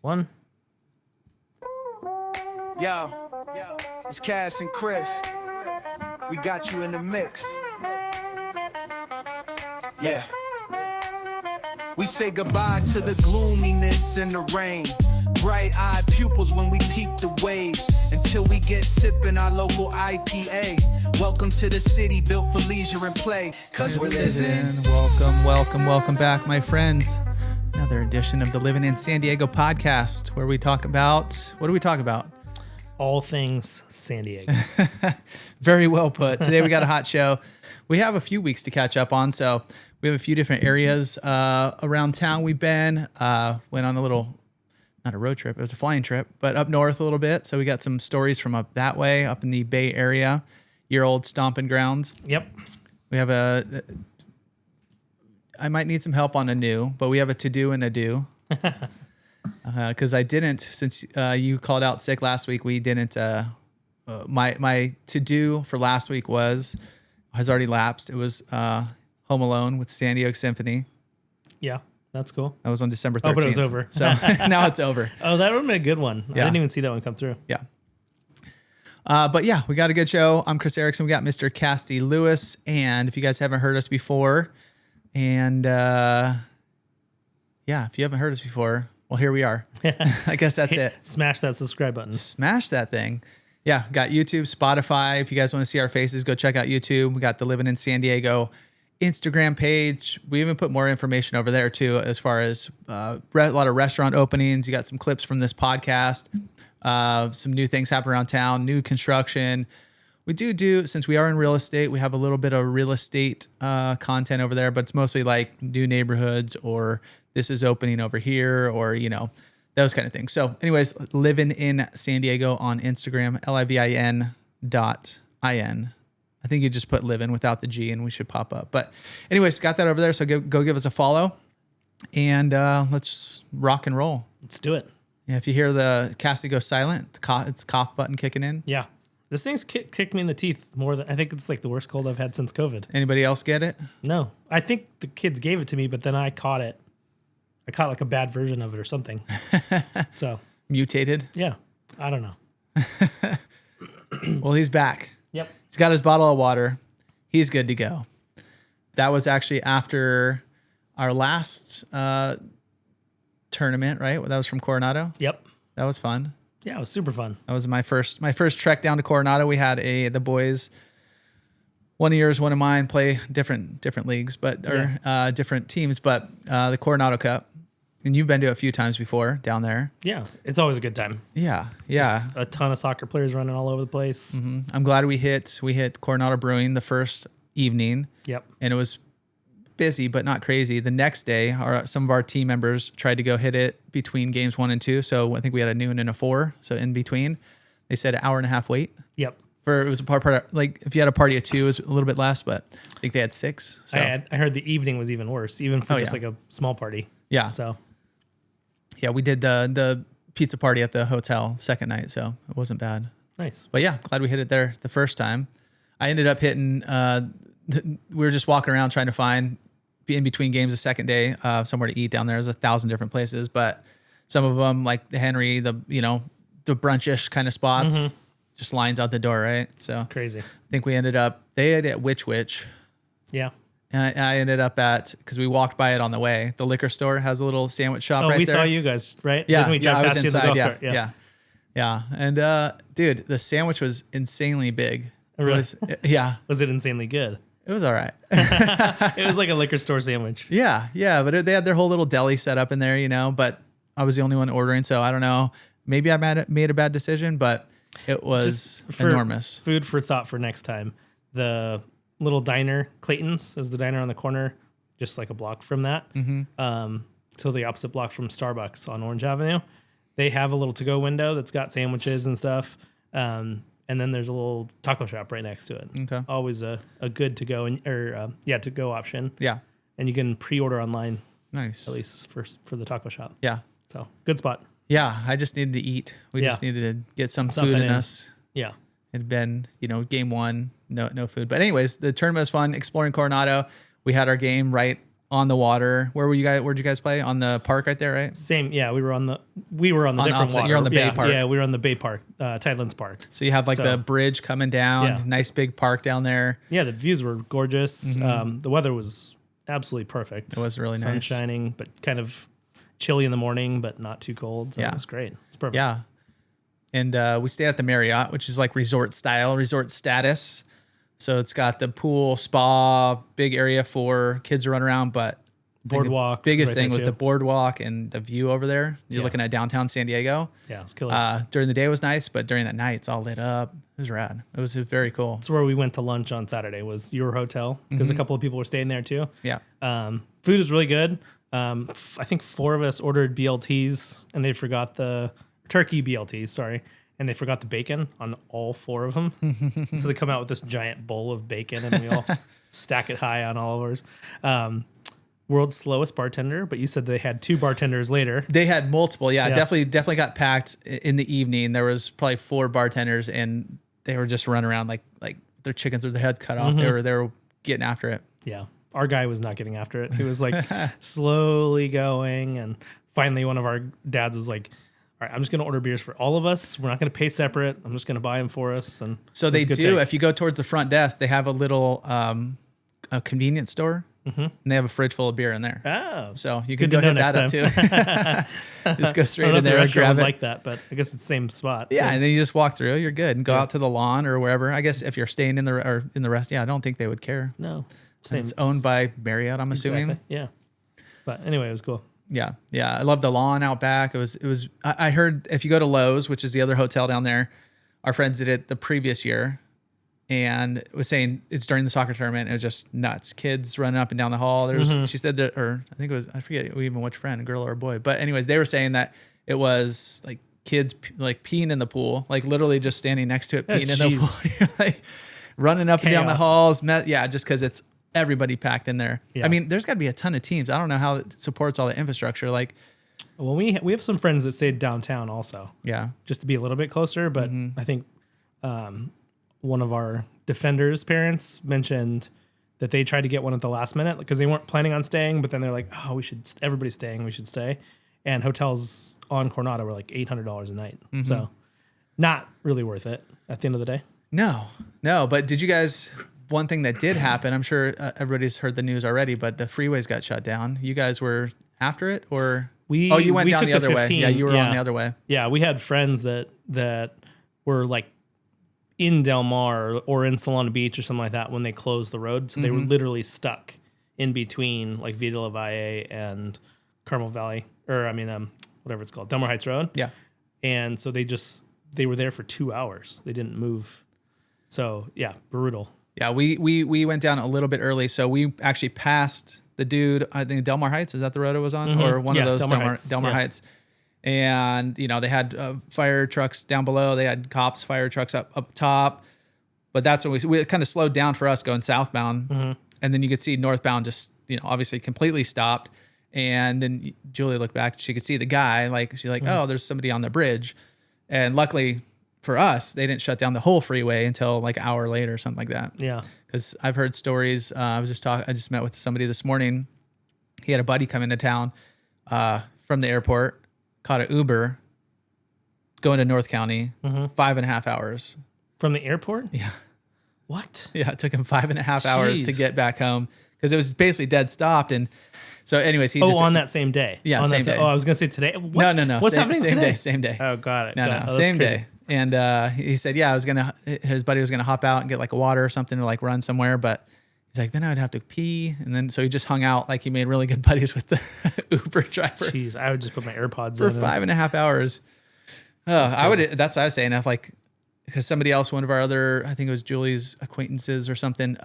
One. Yo, it's Cass and Chris. We got you in the mix. Yeah. We say goodbye to the gloominess and the rain. Bright-eyed pupils when we peep the waves. Until we get sipping our local IPA. Welcome to the city built for leisure and play. Cause we're living. Welcome back, my friends. Another edition of the Living in San Diego podcast, where we talk about, what do we talk about? All things San Diego. Very well put. Today we got a hot show. We have a few weeks to catch up on, so we have a few different areas around town we've been. Went on a little, not a road trip, it was a flying trip, but up north a little bit. So we got some stories from up that way, up in the Bay Area, your old stomping grounds. Yep. We have I might need some help on Adieu, but we have a to-do and Adieu. Because I didn't, since you called out sick last week, we didn't, my to-do for last week has already lapsed. It was Home Alone with San Diego Symphony. Yeah, that's cool. That was on December 13th. Oh, but it was over. So now it's over. Oh, that would have been a good one. Yeah. I didn't even see that one come through. Yeah. But yeah, we got a good show. I'm Chris Erickson. We got Mr. Cassidy Lewis. And if you guys haven't heard us before, and if you haven't heard us before, well, here we are. I guess that's it. Smash that subscribe button. Smash that thing. Yeah, got YouTube, Spotify. If you guys want to see our faces, go check out YouTube. We got the Living in San Diego Instagram page. We even put more information over there too, as far as a lot of restaurant openings. You got some clips from this podcast, some new things happen around town, new construction. We do, since we are in real estate, we have a little bit of real estate content over there, but it's mostly like new neighborhoods or this is opening over here or, those kind of things. So anyways, Living in San Diego on Instagram, LIVIN.IN. I think you just put living without the G and we should pop up. But anyways, got that over there. So go give us a follow and let's rock and roll. Let's do it. Yeah, if you hear the Cassidy go silent, it's cough button kicking in. Yeah. This thing's kicked me in the teeth more than I think it's like the worst cold I've had since COVID. Anybody else get it? No, I think the kids gave it to me, but then I caught it. I caught like a bad version of it or something. So mutated. Yeah, I don't know. Well, he's back. Yep. He's got his bottle of water. He's good to go. That was actually after our last tournament, right? That was from Coronado. Yep. That was fun. Yeah, it was super fun. That was my first trek down to Coronado. We had the boys, one of yours, one of mine, play different leagues, different teams, but the Coronado Cup. And you've been to it a few times before down there. Yeah, it's always a good time. Yeah. Just a ton of soccer players running all over the place. Mm-hmm. I'm glad we hit Coronado Brewing the first evening. Yep. And it was busy, but not crazy. The next day, some of our team members tried to go hit it between games 1 and 2. So I think we had a noon and a 4. So in between, they said an hour and a half wait. Yep. It was a part like if you had a party of 2, it was a little bit less, but I think they had 6. So. I heard the evening was even worse, even for just like a small party. Yeah. So. Yeah, we did the pizza party at the hotel second night, so it wasn't bad. Nice. But yeah, glad we hit it there the first time. I ended up hitting. We were just walking around trying to find in between games the second day somewhere to eat down there. There's 1,000 different places, but some of them like the Henry, the brunchish kind of spots, just lines out the door, right? So it's crazy. I think we ended up. They had at Which. Yeah. And I ended up because we walked by it on the way. The liquor store has a little sandwich shop right there. Oh, we saw you guys, right? Yeah, We I was past you in the inside. golf cart. Yeah. And dude, the sandwich was insanely big. Really? Was it insanely good? It was all right. It was like a liquor store sandwich. Yeah, but they had their whole little deli set up in there, but I was the only one ordering, so I don't know. Maybe I made a bad decision, but it was enormous. Food for thought for next time. The little diner, Clayton's, is the diner on the corner, just like a block from that. So the opposite block from Starbucks on Orange Avenue. They have a little to-go window that's got sandwiches and stuff. And then there's a little taco shop right next to it. Okay. Always a good to-go to-go option. Yeah. And you can pre-order online. Nice. At least for the taco shop. Yeah. So good spot. Yeah, I just needed to eat. We just needed to get something food in us. Yeah. It had been, game 1, no food. But anyways, the tournament was fun. Exploring Coronado. We had our game right on the water. Where were you guys? Where'd you guys play? On the park right there, right? Same. Yeah, we were on the different opposite- water. you're on the Bay yeah, Park. Yeah, we were on the Bay Park, Tidelands Park. So you have like the bridge coming down, Yeah. nice big park down there. Yeah, the views were gorgeous. The weather was absolutely perfect. It was really Sun nice. shining, but kind of chilly in the morning, but not too cold. So Yeah. it was great. It's perfect. Yeah. And we stayed at the Marriott, which is like resort style, resort status. So it's got the pool, spa, big area for kids to run around, but Boardwalk. biggest right thing there was too. the boardwalk and the view over there. You're Yeah. looking at downtown San Diego. Yeah, it's killer. During the day was nice, but during the night it's all lit up. It was rad. It was very cool. That's where we went to lunch on Saturday. Was your hotel because a couple of people were staying there too. Yeah. Food is really good. I think 4 of us ordered BLTs and they forgot the turkey BLTs. Sorry. And they forgot the bacon on all 4 of them. So they come out with this giant bowl of bacon and we all stack it high on all of ours. World's slowest bartender, but you said they had 2 bartenders later. They had multiple. Yeah, Yeah. definitely got packed in the evening. There was probably 4 bartenders and they were just running around like their chickens with their heads cut off. They were getting after it. Yeah. Our guy was not getting after it. He was like slowly going. And finally, one of our dads was like, all right, I'm just going to order beers for all of us. We're not going to pay separate. I'm just going to buy them for us. And So it was they a good do. take. If you go towards the front desk, they have a little a convenience store, and they have a fridge full of beer in there. Oh. So you can Good go to hit know that up too. Just go I straight don't know in if the there and restaurant grab would it. like that, but I guess it's the same spot. Yeah, So, and then you just walk through. You're good, and go out to the lawn or wherever. I guess if you're staying in the rest, I don't think they would care. no. It's owned by Marriott, I'm assuming. Exactly. Yeah. But anyway, it was cool. Yeah, I love the lawn out back. It was. I heard if you go to Lowe's, which is the other hotel down there, our friends did it the previous year, and it was saying it's during the soccer tournament. It was just nuts. Kids running up and down the hall. There was she said that, or I think it was I forget even which friend, a girl or a boy. But anyways, they were saying that it was like kids like peeing in the pool, like literally just standing next to it peeing in the pool, You're like running up and down the Chaos. halls. Yeah, just because it's everybody packed in there. Yeah. I mean, there's got to be a ton of teams. I don't know how it supports all the infrastructure. Like, Well, we have some friends that stayed downtown also, yeah, just to be a little bit closer. But I think one of our defenders' parents mentioned that they tried to get one at the last minute because they weren't planning on staying. But then they're like, "Oh, everybody's staying. We should stay." And hotels on Coronado were like $800 a night, so not really worth it at the end of the day. no. But did you guys? One thing that did happen, I'm sure everybody's heard the news already, but the freeways got shut down. You guys were after it, or you went we down took the other way. 15. Yeah, you were on the other way. Yeah, we had friends that were like in Del Mar or in Solana Beach or something like that when they closed the road. So they were literally stuck in between like Villa La Valle and Carmel Valley, or whatever it's called, Del Mar Heights Road. Yeah. And so they were there for 2 hours. They didn't move. So yeah, brutal. Yeah, we went down a little bit early, so we actually passed the dude. I think Del Mar Heights, is that the road it was on, or one of those Del Mar Heights? And they had fire trucks down below. They had cops, fire trucks up top. But that's when we kind of slowed down for us going southbound, and then you could see northbound just obviously completely stopped. And then Julia looked back; she could see the guy. Like she's like, "Oh, there's somebody on the bridge," and luckily for us, they didn't shut down the whole freeway until like an hour later or something like that. Yeah. Because I've heard stories. I just met with somebody this morning. He had a buddy come into town from the airport, caught an Uber, going to North County, 5.5 hours. From the airport? Yeah. What? Yeah, it took him 5.5 hours to Jeez. get back home because it was basically dead stopped. And so anyways, he just... on that same day? Yeah, on same that day. Oh, I was going to say today. What? No. What's happening same today? Day, same day. Oh, got it. No, got it. Oh, that's same crazy. day. And he said, yeah, his buddy was going to hop out and get like a water or something or like run somewhere. But he's like, then I'd have to pee. And then, so he just hung out. Like he made really good buddies with the Uber driver Jeez, I would just put my AirPods for in. 5.5 hours. That's what I was saying. If like, because somebody else, one of our other, I think it was Julie's acquaintances or something,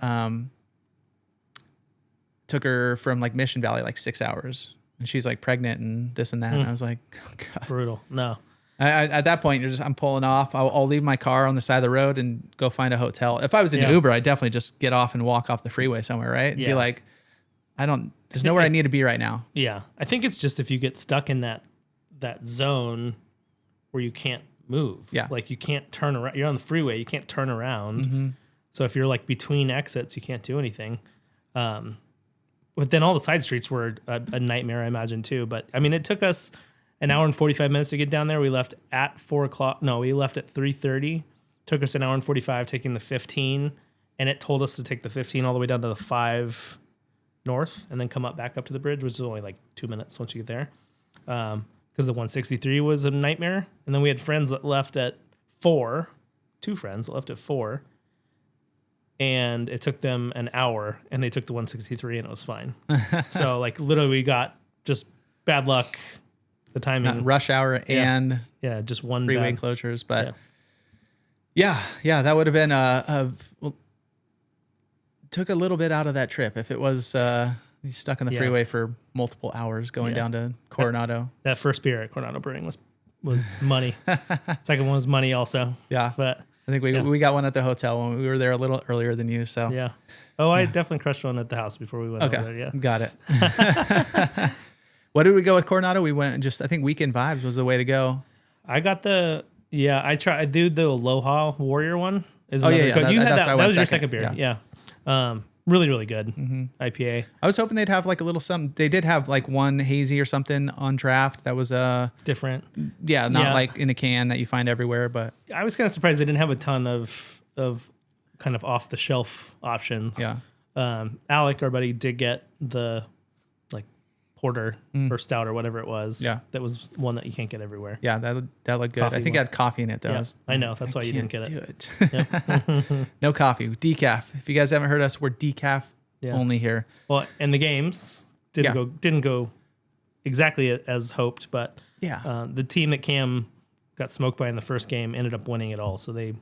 took her from like Mission Valley, like 6 hours. And she's like pregnant and this and that. And I was like, oh, God. Brutal. No. At that point, I'm pulling off. I'll leave my car on the side of the road and go find a hotel. If I was in an Uber, I'd definitely just get off and walk off the freeway somewhere, right? And be like, there's nowhere I need to be right now. Yeah. I think it's just if you get stuck in that zone where you can't move. Yeah. Like you can't turn around. You're on the freeway. You can't turn around. So if you're like between exits, you can't do anything. but then all the side streets were a nightmare, I imagine, too. But I mean, it took us an hour and 45 minutes to get down there. We left at 4 o'clock. No, we left at 3:30. Took us an hour and 45 taking the 15, and it told us to take the 15 all the way down to the 5 north and then come back up to the bridge, which is only like 2 minutes once you get there. Because the 163 was a nightmare. And then we had friends that left at 4, 2 friends that left at 4. And it took them an hour, and they took the 163, and it was fine. So, like, literally, we got just bad luck, the timing. Not rush hour and just one freeway bad closures. But yeah, that would have been well, took a little bit out of that trip if it was stuck on the freeway for multiple hours going down to Coronado. That first beer at Coronado Brewing was money. Second one was money also. Yeah. But I think we got one at the hotel when we were there a little earlier than you. So yeah. Oh, I definitely crushed one at the house before we went over there. Yeah. Got it. What did we go with Coronado? We went I think Weekend Vibes was the way to go. I got I do the Aloha Warrior one. You had that was your second beer. Yeah. Really, really good IPA. I was hoping they'd have like a little something. They did have like one hazy or something on draft that was different. Yeah, not like in a can that you find everywhere. But I was kind of surprised they didn't have a ton of kind of off the shelf options. Yeah. Alec, our buddy, did get the like porter or stout or whatever it was. Yeah. That was one that you can't get everywhere. Yeah, that looked good. Coffee I think it had coffee in it though. Yeah, I know. That's why you didn't get it. Do it. No coffee. Decaf. If you guys haven't heard us, we're decaf only here. Well, and the games didn't go exactly as hoped, but the team that Cam got smoked by in the first game ended up winning it all. So they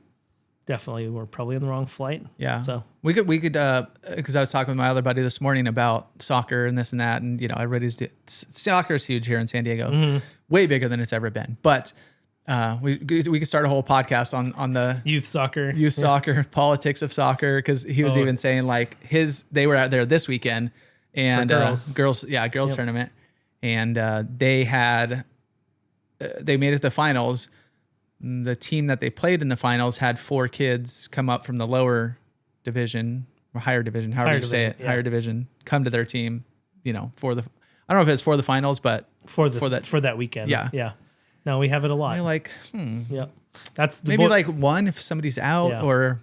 definitely were probably on the wrong flight. Yeah. So we could because I was talking with my other buddy this morning about soccer and this and that, and soccer is huge here in San Diego, way bigger than it's ever been. But we could start a whole podcast on the youth soccer, politics of soccer, because he was even saying like they were out there this weekend and girls tournament, and they made it to the finals. The team that they played in the finals had 4 kids come up from the lower division or higher division, however you say it, higher division, come to their team, for the, I don't know if it's for the finals, but for that weekend. Yeah. No, we have it a lot. And you're like, yeah, that's maybe like one if somebody's out or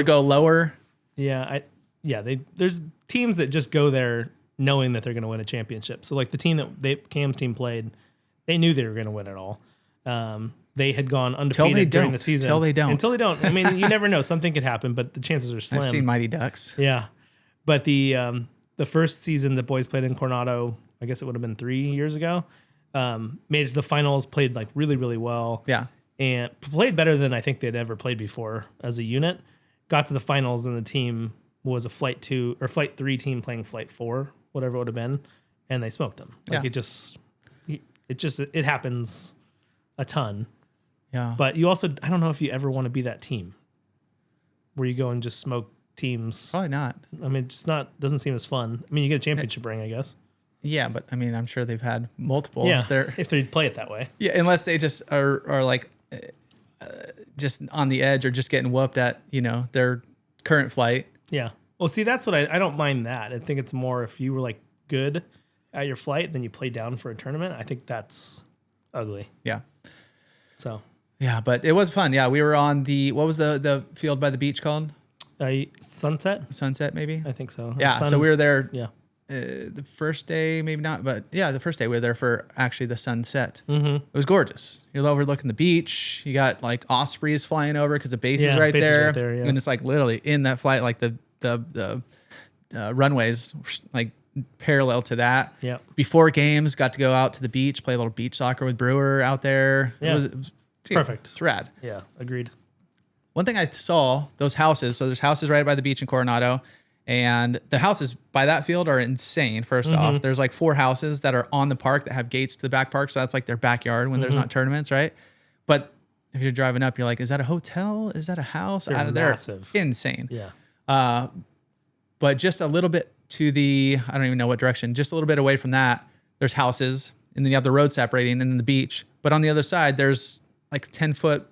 go lower. Yeah. There's teams that just go there knowing that they're going to win a championship. So like the team that Cam's team played, they knew they were going to win it all. They had gone undefeated during the season. Until they don't. I mean, you never know. Something could happen, but the chances are slim. I've seen Mighty Ducks. Yeah. But the first season the boys played in Coronado, I guess it would have been 3 years ago, made it to the finals, played like really, really well. Yeah. And played better than I think they'd ever played before as a unit. Got to the finals, and the team was a Flight 2 or Flight 3 team playing Flight 4, whatever it would have been, and they smoked them. Like it happens a ton. Yeah. But you also, I don't know if you ever want to be that team where you go and just smoke teams. Probably not. I mean, doesn't seem as fun. I mean, you get a championship ring, I guess. Yeah, but I mean, I'm sure they've had multiple. Yeah, if they play it that way. Yeah, unless they just are like just on the edge or just getting whooped at, their current flight. Yeah. Well, see, that's what I don't mind that. I think it's more if you were like good at your flight, then you play down for a tournament. I think that's ugly. Yeah. So. Yeah, but it was fun. Yeah, we were on what was the field by the beach called? Sunset? Sunset, maybe? I think so. Yeah, so we were there Yeah. The first day, maybe not, but yeah, the first day we were there for actually the sunset. Mm-hmm. It was gorgeous. You're overlooking the beach. You got like ospreys flying over because the base is right base is there. right there, yeah. And it's like literally in that flight, like the runways like parallel to that. Yeah. Before games, got to go out to the beach, play a little beach soccer with Brewer out there. Yeah. It was perfect. It's rad. Yeah, agreed. One thing I saw, those houses, so there's houses right by the beach in Coronado, and the houses by that field are insane. First off, there's like 4 houses that are on the park that have gates to the back park. So that's like their backyard when there's not tournaments, right? But if you're driving up, you're like, is that a hotel? Is that a house? They're massive. Insane. Yeah. But just a little bit to the, I don't even know what direction, just a little bit away from that, there's houses, and then you have the road separating and then the beach. But on the other side, there's like 10-foot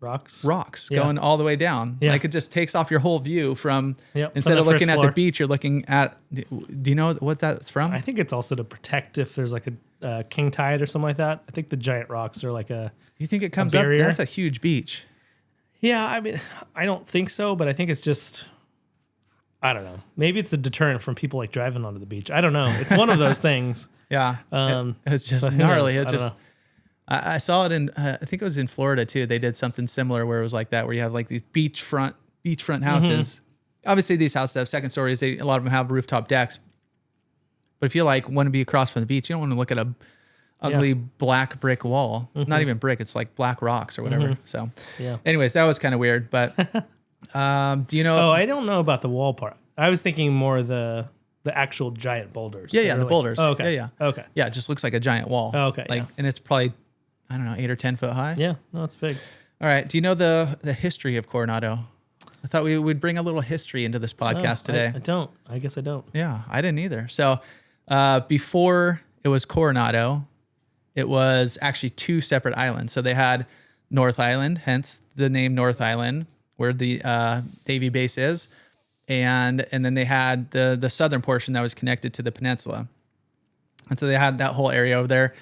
rocks. Going all the way down. Yeah. Like it just takes off your whole view from Yep, instead from of the looking first at the floor. beach, you're looking at. Do you know what that's from? I think it's also to protect if there's like a king tide or something like that. I think the giant rocks are like a. You think it comes up? barrier? That's a huge beach. Yeah, I mean, I don't think so, but I think it's just. I don't know. Maybe it's a deterrent from people like driving onto the beach. I don't know. It's one of those things. Yeah. It's just but who gnarly. knows? It's I don't just. know. I saw it in. I think it was in Florida too. They did something similar where it was like that, where you have like these beachfront houses. Obviously, these houses have second stories. A lot of them have rooftop decks. But if you like want to be across from the beach, you don't want to look at a ugly black brick wall. Not even brick. It's like black rocks or whatever. So, Yeah. anyways, that was kind of weird. But do you know? Oh, I don't know about the wall part. I was thinking more the actual giant boulders. Yeah, They're the like- boulders. Oh, okay. Yeah. Okay. Yeah, it just looks like a giant wall. Oh, okay, Like, yeah. and it's probably, I don't know, 8 or 10 foot high. Yeah. No, it's big. All right. Do you know the history of Coronado? I thought we would bring a little history into this podcast Oh, today. I don't. I guess I don't. Yeah, I didn't either. So before it was Coronado, it was actually 2 separate islands. So they had North Island, hence the name North Island, where the Navy base is. And then they had the southern portion that was connected to the peninsula. And so they had that whole area over there.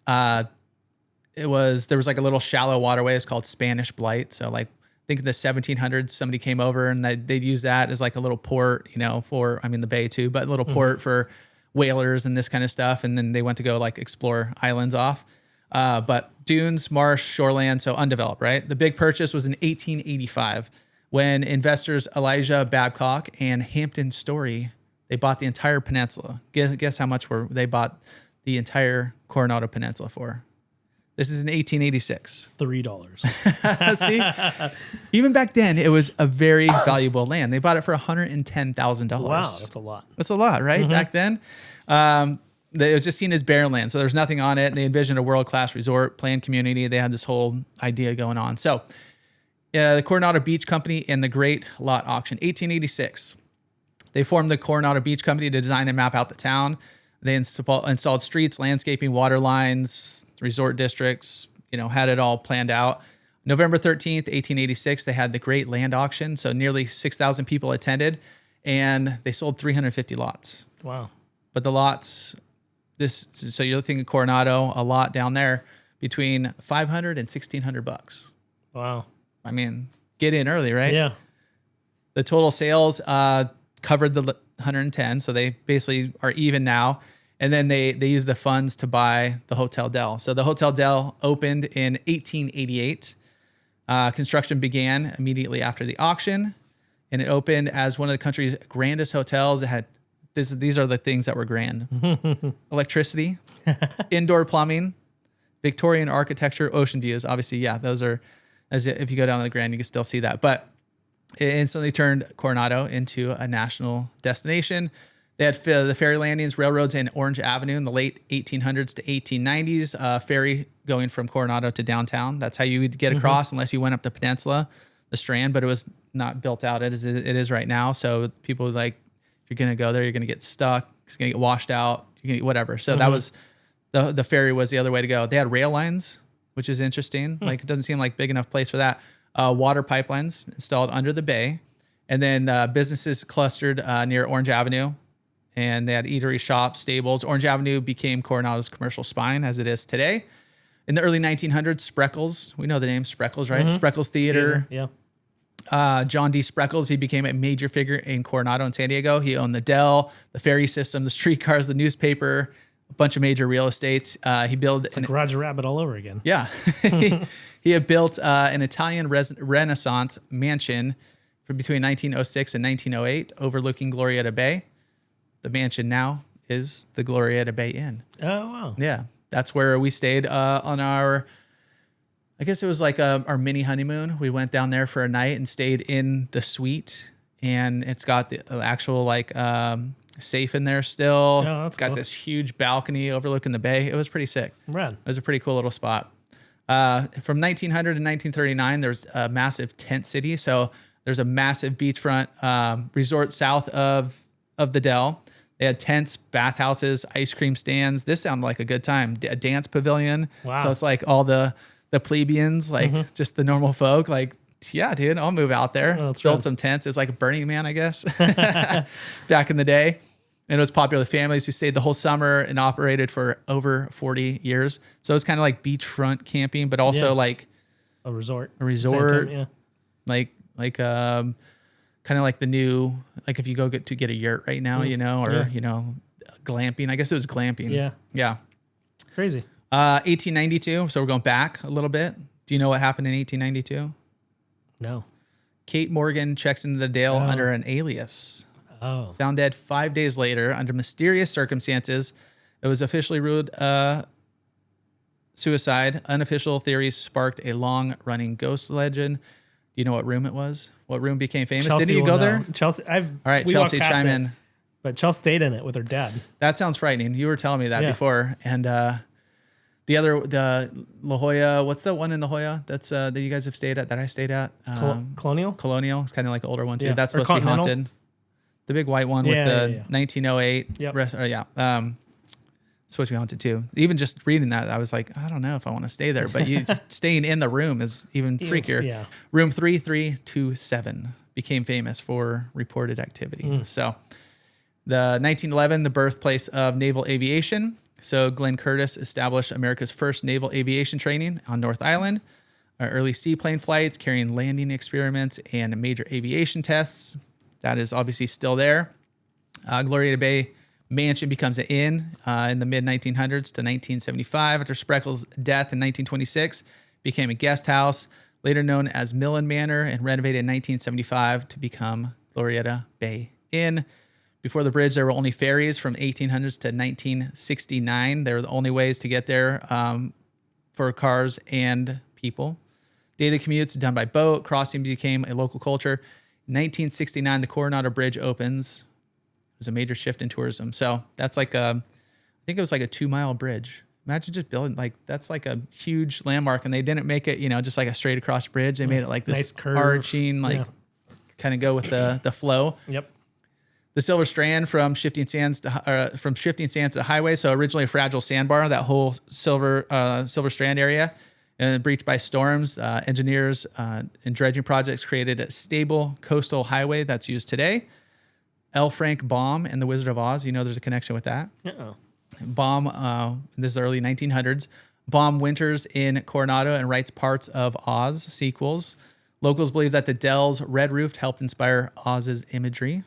There was like a little shallow waterway. It's called Spanish Blight. So like, I think in the 1700s, somebody came over and they'd use that as like a little port, the bay too, but a little port for whalers and this kind of stuff. And then they went to go like explore islands off. But dunes, marsh, shoreland, so undeveloped, right? The big purchase was in 1885 when investors Elijah Babcock and Hampton Story, they bought the entire peninsula. Guess how much they bought the entire Coronado Peninsula for? This is in 1886. $3. See, even back then, it was a very valuable land. They bought it for $110,000. Wow, that's a lot. That's a lot, right? Back then, it was just seen as barren land, so there's nothing on it. And they envisioned a world-class resort, planned community. They had this whole idea going on. So, the Coronado Beach Company and the Great Lot Auction, 1886. They formed the Coronado Beach Company to design and map out the town. They installed streets, landscaping, water lines, resort districts, had it all planned out. November 13th, 1886, they had the Great Land Auction. So nearly 6,000 people attended and they sold 350 lots. Wow. But the lots, so you're thinking Coronado, a lot down there between $500 and $1,600. Wow. I mean, get in early, right? Yeah. The total sales covered the 110, so they basically are even now. And then they use the funds to buy the Hotel Del. So the Hotel Del opened in 1888. Construction began immediately after the auction, and it opened as one of the country's grandest hotels. It had these are the things that were grand: electricity, indoor plumbing, Victorian architecture, ocean views. Obviously, yeah, those are. As if you go down to the Grand, you can still see that. But it instantly turned Coronado into a national destination. They had the ferry landings, railroads, and Orange Avenue in the late 1800s to 1890s. Ferry going from Coronado to downtown. That's how you would get across, unless you went up the peninsula, the Strand. But it was not built out as it is right now. So people like, if you're going to go there, you're going to get stuck. It's going to get washed out. You're going to get whatever. So that was the ferry was the other way to go. They had rail lines, which is interesting. Like, it doesn't seem like big enough place for that. Water pipelines installed under the bay. And then businesses clustered near Orange Avenue. And they had eatery shops, stables. Orange Avenue became Coronado's commercial spine as it is today. In the early 1900s, Spreckles, we know the name Spreckles, right? Spreckles Theater. Yeah. John D. Spreckles, he became a major figure in Coronado and San Diego. He owned the Del, the ferry system, the streetcars, the newspaper, a bunch of major real estates. He built It's like Roger Rabbit all over again. Yeah. He had built an Italian Renaissance mansion from between 1906 and 1908 overlooking Glorieta Bay. The mansion now is the Glorieta Bay Inn. Oh, wow. Yeah. That's where we stayed on our, I guess it was like our mini honeymoon. We went down there for a night and stayed in the suite. And it's got the actual safe in there still. Oh, that's it's got cool. this huge balcony overlooking the bay. It was pretty sick. Rad. It was a pretty cool little spot. From 1900 to 1939, there's a massive tent city. So there's a massive beachfront resort south of the Del. They had tents, bathhouses, ice cream stands. This sounded like a good time. A dance pavilion. Wow. So it's like all the the plebeians, like just the normal folk, like, yeah, dude, I'll move out there. Build some tents. It's like a Burning Man, I guess, back in the day. And it was popular with families who stayed the whole summer and operated for over 40 years. So it's kind of like beachfront camping, but also like a resort. Time, kind of like the new, like if you go get a yurt right now, glamping. I guess it was glamping. Yeah. Crazy. 1892. So we're going back a little bit. Do you know what happened in 1892? No. Kate Morgan checks into the Dale under an alias. Oh. Found dead 5 days later under mysterious circumstances. It was officially ruled suicide. Unofficial theories sparked a long-running ghost legend. Do you know what room it was? What room became famous? Chelsea Didn't you go there? Chelsea. All right, Chelsea, chime in. But Chelsea stayed in it with her dad. That sounds frightening. You were telling me that before. And the La Jolla, what's the one in La Jolla that you guys have stayed at, that I stayed at? Colonial? Colonial. It's kind of like an older one too. Yeah. That's supposed to be haunted. The big white one with the 1908. Yep. Supposed to be haunted too. Even just reading that, I was like, I don't know if I want to stay there. But you staying in the room is even freakier. Yeah. Room 3327 became famous for reported activity. So the 1911, the birthplace of naval aviation. So Glenn Curtiss established America's first naval aviation training on North Island. Early seaplane flights, carrying landing experiments and major aviation tests. That is obviously still there. Glorieta Bay Mansion becomes an inn in the mid-1900s to 1975. After Spreckles' death in 1926, became a guest house, later known as Millen Manor, and renovated in 1975 to become Glorieta Bay Inn. Before the bridge, there were only ferries from 1800s to 1969. They were the only ways to get there for cars and people. Daily commutes done by boat. Crossing became a local culture. In 1969, the Coronado Bridge opens. It was a major shift in tourism. So that's like I think it was like a 2-mile bridge. Imagine just building, like, that's like a huge landmark, and they didn't make it, just like a straight across bridge. They made it like this nice curve, arching, kind of go with the flow. Yep. The Silver Strand from Shifting Sands to the highway. So originally a fragile sandbar, that whole Silver Strand area. And breached by storms, engineers and dredging projects created a stable coastal highway that's used today. L. Frank Baum and The Wizard of Oz. There's a connection with that. Uh-oh. Baum, this is the early 1900s. Baum winters in Coronado and writes parts of Oz sequels. Locals believe that the Del's red roof helped inspire Oz's imagery.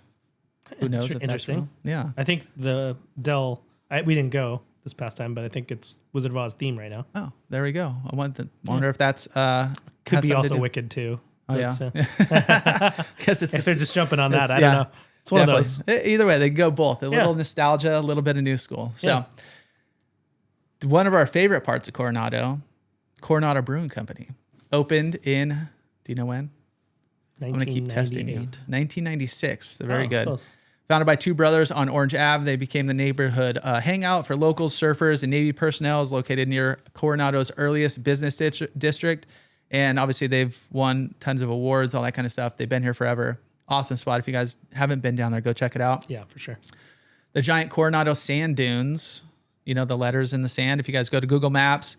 Who knows if that's real? Yeah. I think the Del, we didn't go this past time, but I think it's Wizard of Oz theme right now. Oh, there we go. I wonder if that's could be also Wicked too. Oh, yeah. Because if they're just jumping on that, I don't know. It's one of those. Either way, they go both. A little nostalgia, a little bit of new school. So one of our favorite parts of Coronado Brewing Company, opened in, do you know when? I'm going to keep testing you. 1996. They're very good. Close. Founded by two brothers on Orange Ave, they became the neighborhood hangout for locals, surfers, and Navy personnel. Is located near Coronado's earliest business district. And obviously, they've won tons of awards, all that kind of stuff. They've been here forever. Awesome spot. If you guys haven't been down there, go check it out. Yeah, for sure. The giant Coronado sand dunes, the letters in the sand. If you guys go to Google Maps,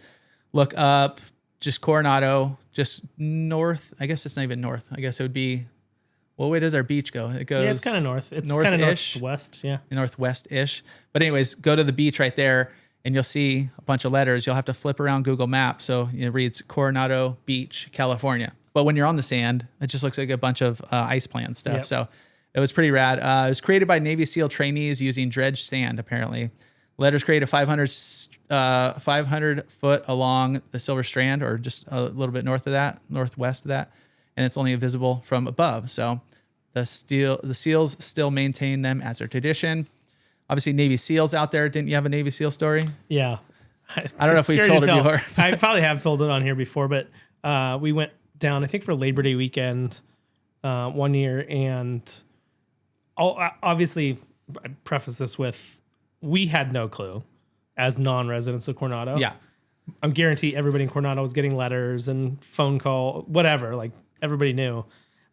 look up just Coronado, just north. I guess it's not even north. I guess it would be, what way does our beach go? It goes. Yeah, it's kind of north. It's kind of northwest. Yeah. Northwest-ish. But anyways, go to the beach right there and you'll see a bunch of letters. You'll have to flip around Google Maps. So it reads Coronado Beach, California. But when you're on the sand, it just looks like a bunch of ice plant stuff. Yep. So it was pretty rad. It was created by Navy SEAL trainees using dredged sand, apparently. Letters created 500 foot along the Silver Strand, or just a little bit northwest of that. And it's only visible from above. So the SEALs still maintain them as their tradition. Obviously, Navy SEALs out there. Didn't you have a Navy SEAL story? Yeah. I don't know if we told it before. I probably have told it on here before, but we went down, I think, for Labor Day weekend one year. And obviously, I preface this with, we had no clue as non-residents of Coronado. Yeah. I'm guarantee everybody in Coronado was getting letters and phone call, whatever. Like, everybody knew.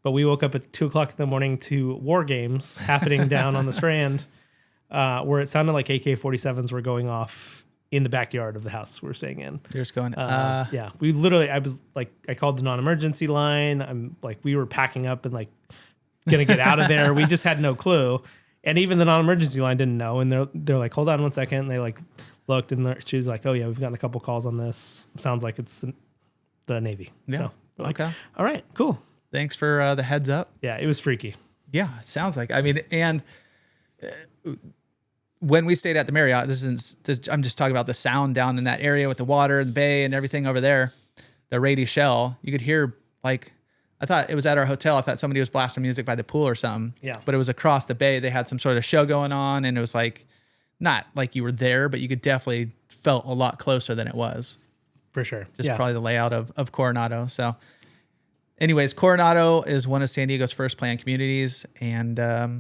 But we woke up at 2:00 in the morning to war games happening down on the Strand, where it sounded like AK-47s were going off in the backyard of the house we were staying in. You're just going, Yeah, we literally, I was like, I called the non-emergency line. I'm like, we were packing up and like gonna get out of there. We just had no clue. And even the non-emergency line didn't know. And they're like, hold on one second. And they like looked and she was like, oh yeah, we've gotten a couple calls on this. Sounds like it's the Navy. Yeah. So like, Okay. all right, cool. Thanks for the heads up. Yeah, it was freaky. Yeah, it sounds like. I mean, and when we stayed at the Marriott, I'm just talking about the sound down in that area with the water and the bay and everything over there, the Rady Shell. You could hear, like, I thought it was at our hotel. I thought somebody was blasting music by the pool or something. Yeah. But it was across the bay. They had some sort of show going on, and it was like, not like you were there, but you could definitely felt a lot closer than it was. For sure. Just probably the layout of Coronado. So anyways, Coronado is one of San Diego's first planned communities. And if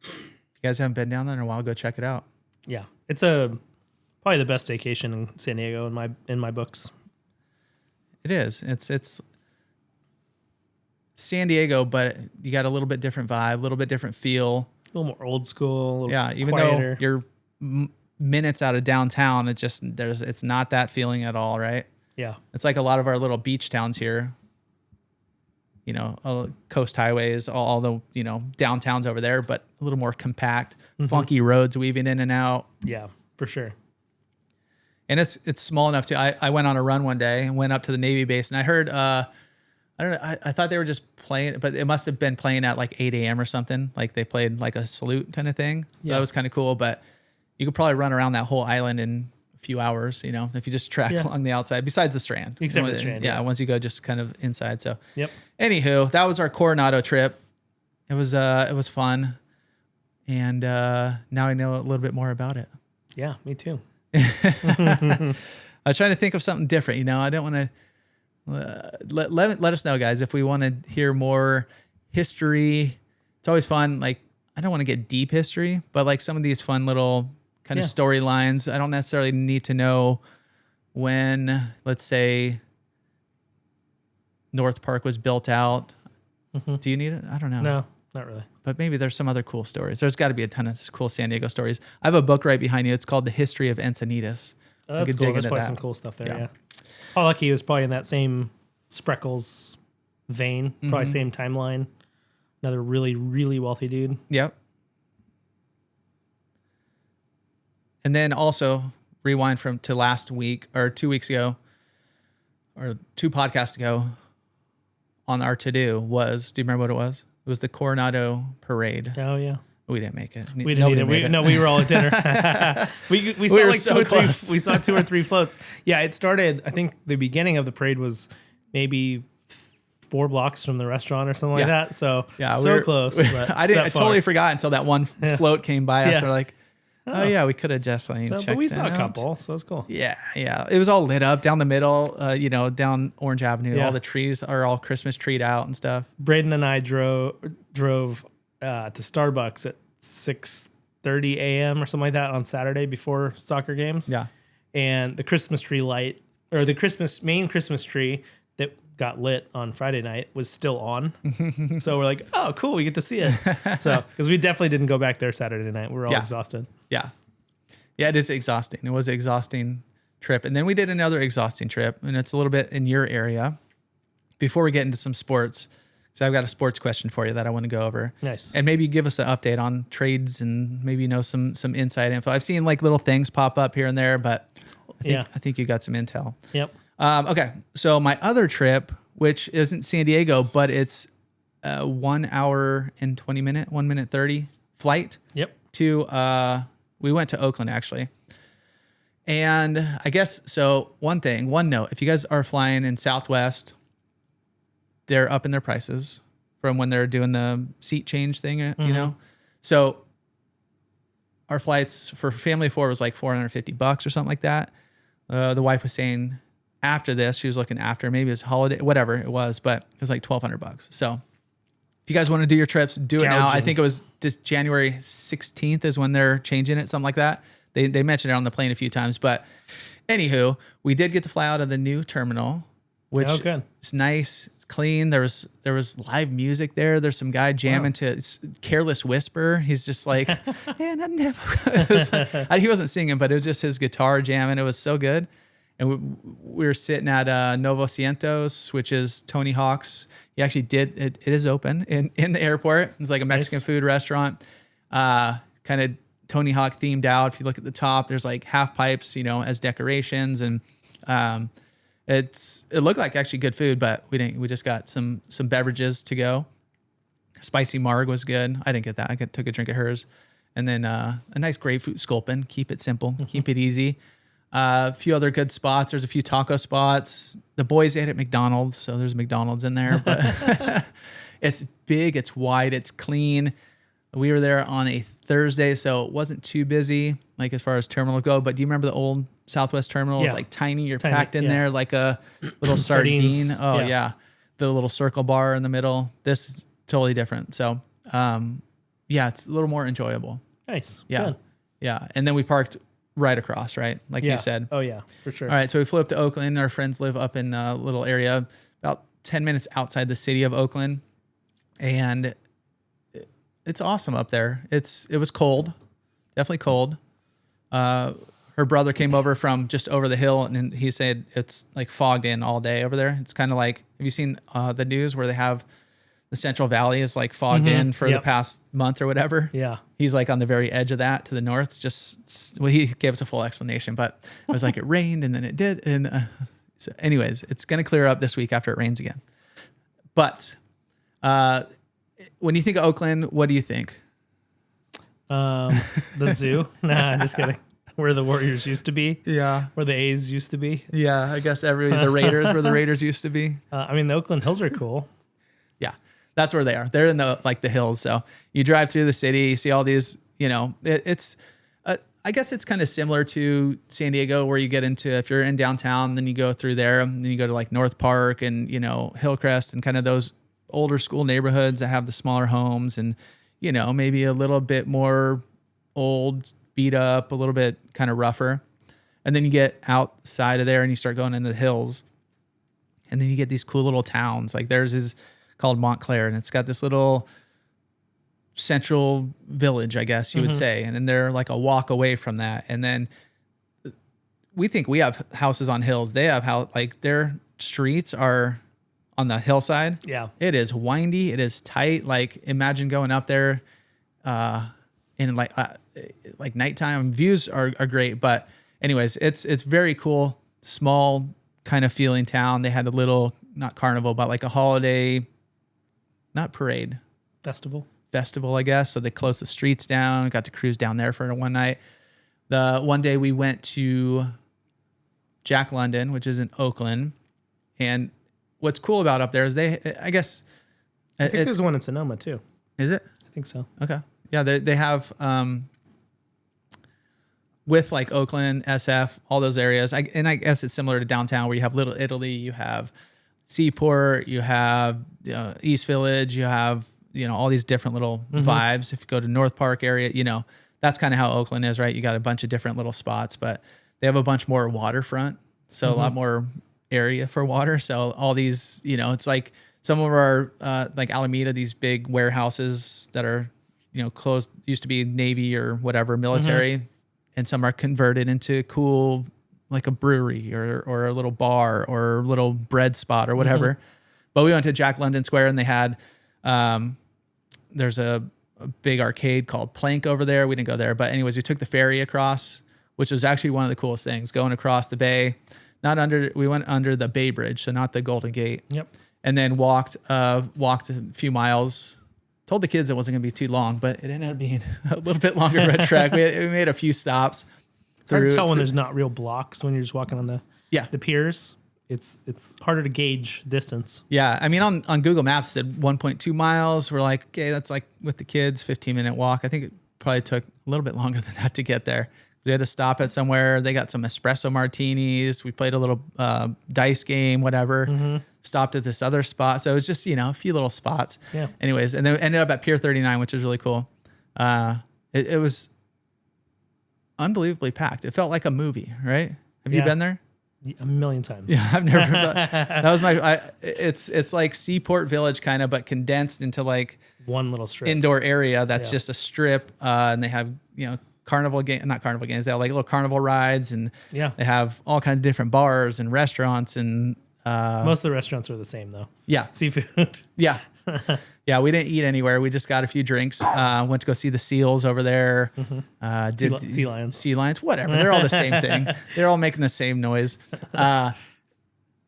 you guys haven't been down there in a while, go check it out. Yeah. It's probably the best vacation in San Diego in my books. It is. It's San Diego, but you got a little bit different vibe, a little bit different feel. A little more old school. A little Even quieter. though you're minutes out of downtown, it's not that feeling at all, right? Yeah. It's like a lot of our little beach towns here. You know, coast highways, all the, downtowns over there, but a little more compact, funky roads weaving in and out. Yeah, for sure. And it's small enough to, I went on a run one day and went up to the Navy base, and I heard, I don't know, I thought they were just playing, but it must have been playing at like 8 a.m. or something. Like they played like a salute kind of thing. So that was kind of cool, but you could probably run around that whole island in a few hours, if you just track along the outside, besides the Strand. Except for the Strand. Yeah, once you go just kind of inside. So, Yep. Anywho, that was our Coronado trip. It was fun. And now I know a little bit more about it. Yeah, me too. I was trying to think of something different. I don't want to let us know, guys, if we want to hear more history. It's always fun. Like, I don't want to get deep history, but like some of these fun little kind of storylines. I don't necessarily need to know when, let's say, North Park was built out. Do you need it? I don't know. No, not really. But maybe there's some other cool stories. There's got to be a ton of cool San Diego stories. I have a book right behind you. It's called The History of Encinitas. Oh, that's cool. There's probably some cool stuff there. Yeah. Yeah. Paul Lucky was probably in that same Spreckles vein, probably same timeline. Another really, really wealthy dude. Yep. And then also rewind to last week or 2 weeks ago or 2 podcasts ago on our to-do was, do you remember what it was? It was the Coronado Parade. Oh, yeah. We didn't make it. We didn't either. We were all at dinner. we saw like so close. We saw 2 or 3 floats. Yeah, it started, I think the beginning of the parade was maybe 4 blocks from the restaurant or something like that. So so close. But I totally forgot until that one float came by us. We're like, oh yeah, we could have definitely checked but we that saw a out. couple, so it's cool. Yeah. It was all lit up down the middle, down Orange Avenue. Yeah. All the trees are all Christmas treed out and stuff. Braden and I drove to Starbucks at 6:30 a.m. or something like that on Saturday before soccer games. Yeah. And the Christmas tree light, or the main Christmas tree that got lit on Friday night was still on. So we're like, oh, cool, we get to see it. So, because we definitely didn't go back there Saturday night. We were all exhausted. Yeah. Yeah, it is exhausting. It was an exhausting trip. And then we did another exhausting trip, and it's a little bit in your area. Before we get into some sports, because I've got a sports question for you that I want to go over. Nice. And maybe give us an update on trades and maybe some inside info. I've seen like little things pop up here and there, but I think you got some intel. Yep. Okay. So my other trip, which isn't San Diego, but it's a 1 hour and 20 minute, 1 minute 30 flight. Yep. We went to Oakland actually. And I guess, so one note, if you guys are flying in Southwest, they're upping their prices from when they're doing the seat change thing, you know? So our flights for family of 4 was like $450 or something like that. The wife was saying after this, she was looking after, maybe it was holiday, whatever it was, but it was like $1,200. So if you guys want to do your trips, do it now. I think it was just January 16th is when they're changing it, something like that. They mentioned it on the plane a few times, but anywho, we did get to fly out of the new terminal, which is nice. It's clean. There was live music there. There's some guy jamming to Careless Whisper. He's just like, and I never. He wasn't singing, but it was just his guitar jamming. It was so good. And we were sitting at Novocientos, which is Tony Hawk's. He actually did it. It is open in the airport. It's like a Mexican food restaurant, kind of Tony Hawk themed out. If you look at the top, there's like half pipes, as decorations, and it looked like actually good food, but we didn't. We just got some beverages to go. Spicy Marg was good. I didn't get that. I took a drink of hers, and then a nice grapefruit sculpin. Keep it simple. Keep it easy. A few other good spots. There's a few taco spots. The boys ate at McDonald's, so there's McDonald's in there. But it's big, it's wide, it's clean. We were there on a Thursday, so it wasn't too busy, like as far as terminal go. But do you remember the old Southwest terminal? It's like tiny. You're packed in there like a little sardine. Oh yeah, the little circle bar in the middle. This is totally different. So it's a little more enjoyable. Nice. Yeah, good. Yeah. And then we parked right across, right? Like you said. Oh yeah, for sure. All right. So we flew up to Oakland. Our friends live up in a little area about 10 minutes outside the city of Oakland. And it's awesome up there. It was cold, definitely cold. Her brother came over from just over the hill and he said it's like fogged in all day over there. It's kind of like, have you seen the news where they have the Central Valley is like fogged in for the past month or whatever? Yeah. He's like on the very edge of that to the north. He gave us a full explanation, but it was like it rained and then it did. And so anyways, it's going to clear up this week after it rains again. But when you think of Oakland, what do you think? The zoo? Nah, just kidding. Where the Warriors used to be. Yeah. Where the A's used to be. Yeah, I guess the Raiders where the Raiders used to be. I mean, the Oakland Hills are cool. Yeah, that's where they are. They're in the hills. So you drive through the city, you see all these, it's, I guess it's kind of similar to San Diego where you get into, if you're in downtown, then you go through there and then you go to like North Park and, Hillcrest and kind of those older school neighborhoods that have the smaller homes and, maybe a little bit more old, beat up, a little bit kind of rougher. And then you get outside of there and you start going into the hills. And then you get these cool little towns. Like theirs is called Montclair and it's got this little central village, I guess you would say. And then they're like a walk away from that. And then we think we have houses on hills. They have their streets are on the hillside. Yeah. It is windy. It is tight. Like imagine going up there in like nighttime. Views are great. But anyways, it's very cool. Small kind of feeling town. They had a little, not carnival, but like a holiday, not parade. Festival, I guess. So they closed the streets down. Got to cruise down there for one night. The one day we went to Jack London, which is in Oakland. And what's cool about up there is I think there's one in Sonoma too. Is it? I think so. Okay. Yeah, they have with like Oakland, SF, all those areas. I guess it's similar to downtown where you have Little Italy, you have Seaport, you have East Village, you have all these different little vibes. If you go to North Park area, that's kind of how Oakland is, right? You got a bunch of different little spots, but they have a bunch more waterfront, so a lot more area for water. So all these, it's like some of our like Alameda, these big warehouses that are closed, used to be Navy or whatever military, and some are converted into cool, like a brewery or a little bar or a little bread spot or whatever. But we went to Jack London Square and they had there's a big arcade called Plank over there. We didn't go there, but anyways, we took the ferry across, which was actually one of the coolest things, going across the bay. We went under the Bay Bridge, so not the Golden Gate. Yep. And then walked a few miles. Told the kids it wasn't going to be too long, but it ended up being a little bit longer red track. We made a few stops. Hard to tell when there's not real blocks when you're just walking on the piers. It's harder to gauge distance. Yeah, I mean on Google Maps it said 1.2 miles. We're like, okay, that's like with the kids, 15-minute walk. I think it probably took a little bit longer than that to get there. We had to stop at somewhere. They got some espresso martinis. We played a little dice game, whatever. Stopped at this other spot. So it was just, a few little spots. Yeah. Anyways, and then we ended up at Pier 39, which was really cool. It was unbelievably packed. It felt like a movie, right? Have you been there? A million times. Yeah, I've never. That was my. It's like Seaport Village kind of, but condensed into like One little strip. indoor area that's just a strip, and they have not carnival games. They have like little carnival rides, and Yeah. they have all kinds of different bars and restaurants, and Most of the restaurants are the same though. yeah, Seafood. yeah, yeah. We didn't eat anywhere. We just got a few drinks. Went to go see the seals over there. Sea lions. Sea lions, whatever. They're all the same thing. They're all making the same noise.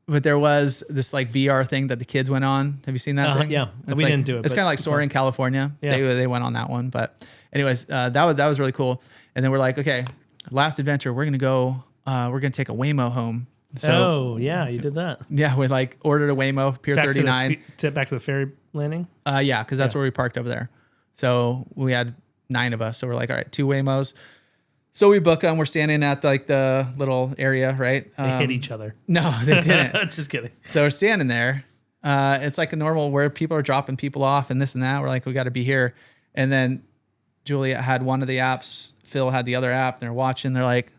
But there was this like VR thing that the kids went on. Have you seen that thing? Yeah. It's We like, didn't do it, It's but kind of like it's Soaring California. Yeah. They went on that one. But anyways, that was really cool. And then we're like, okay, last adventure, we're gonna take a Waymo home. So yeah, you did that. yeah, we like ordered a Waymo, Pier 39. Back to the ferry landing. Yeah, because that's where we parked over there. So we had 9 of us. So we're like, all right, 2 Waymos. So we book them. We're standing at like the little area, right? They hit each other. No, they didn't. Just kidding. So we're standing there. It's like a normal where people are dropping people off and this and that. We're like, we got to be here. And then Julia had one of the apps. Phil had the other app. And they're watching. They're like,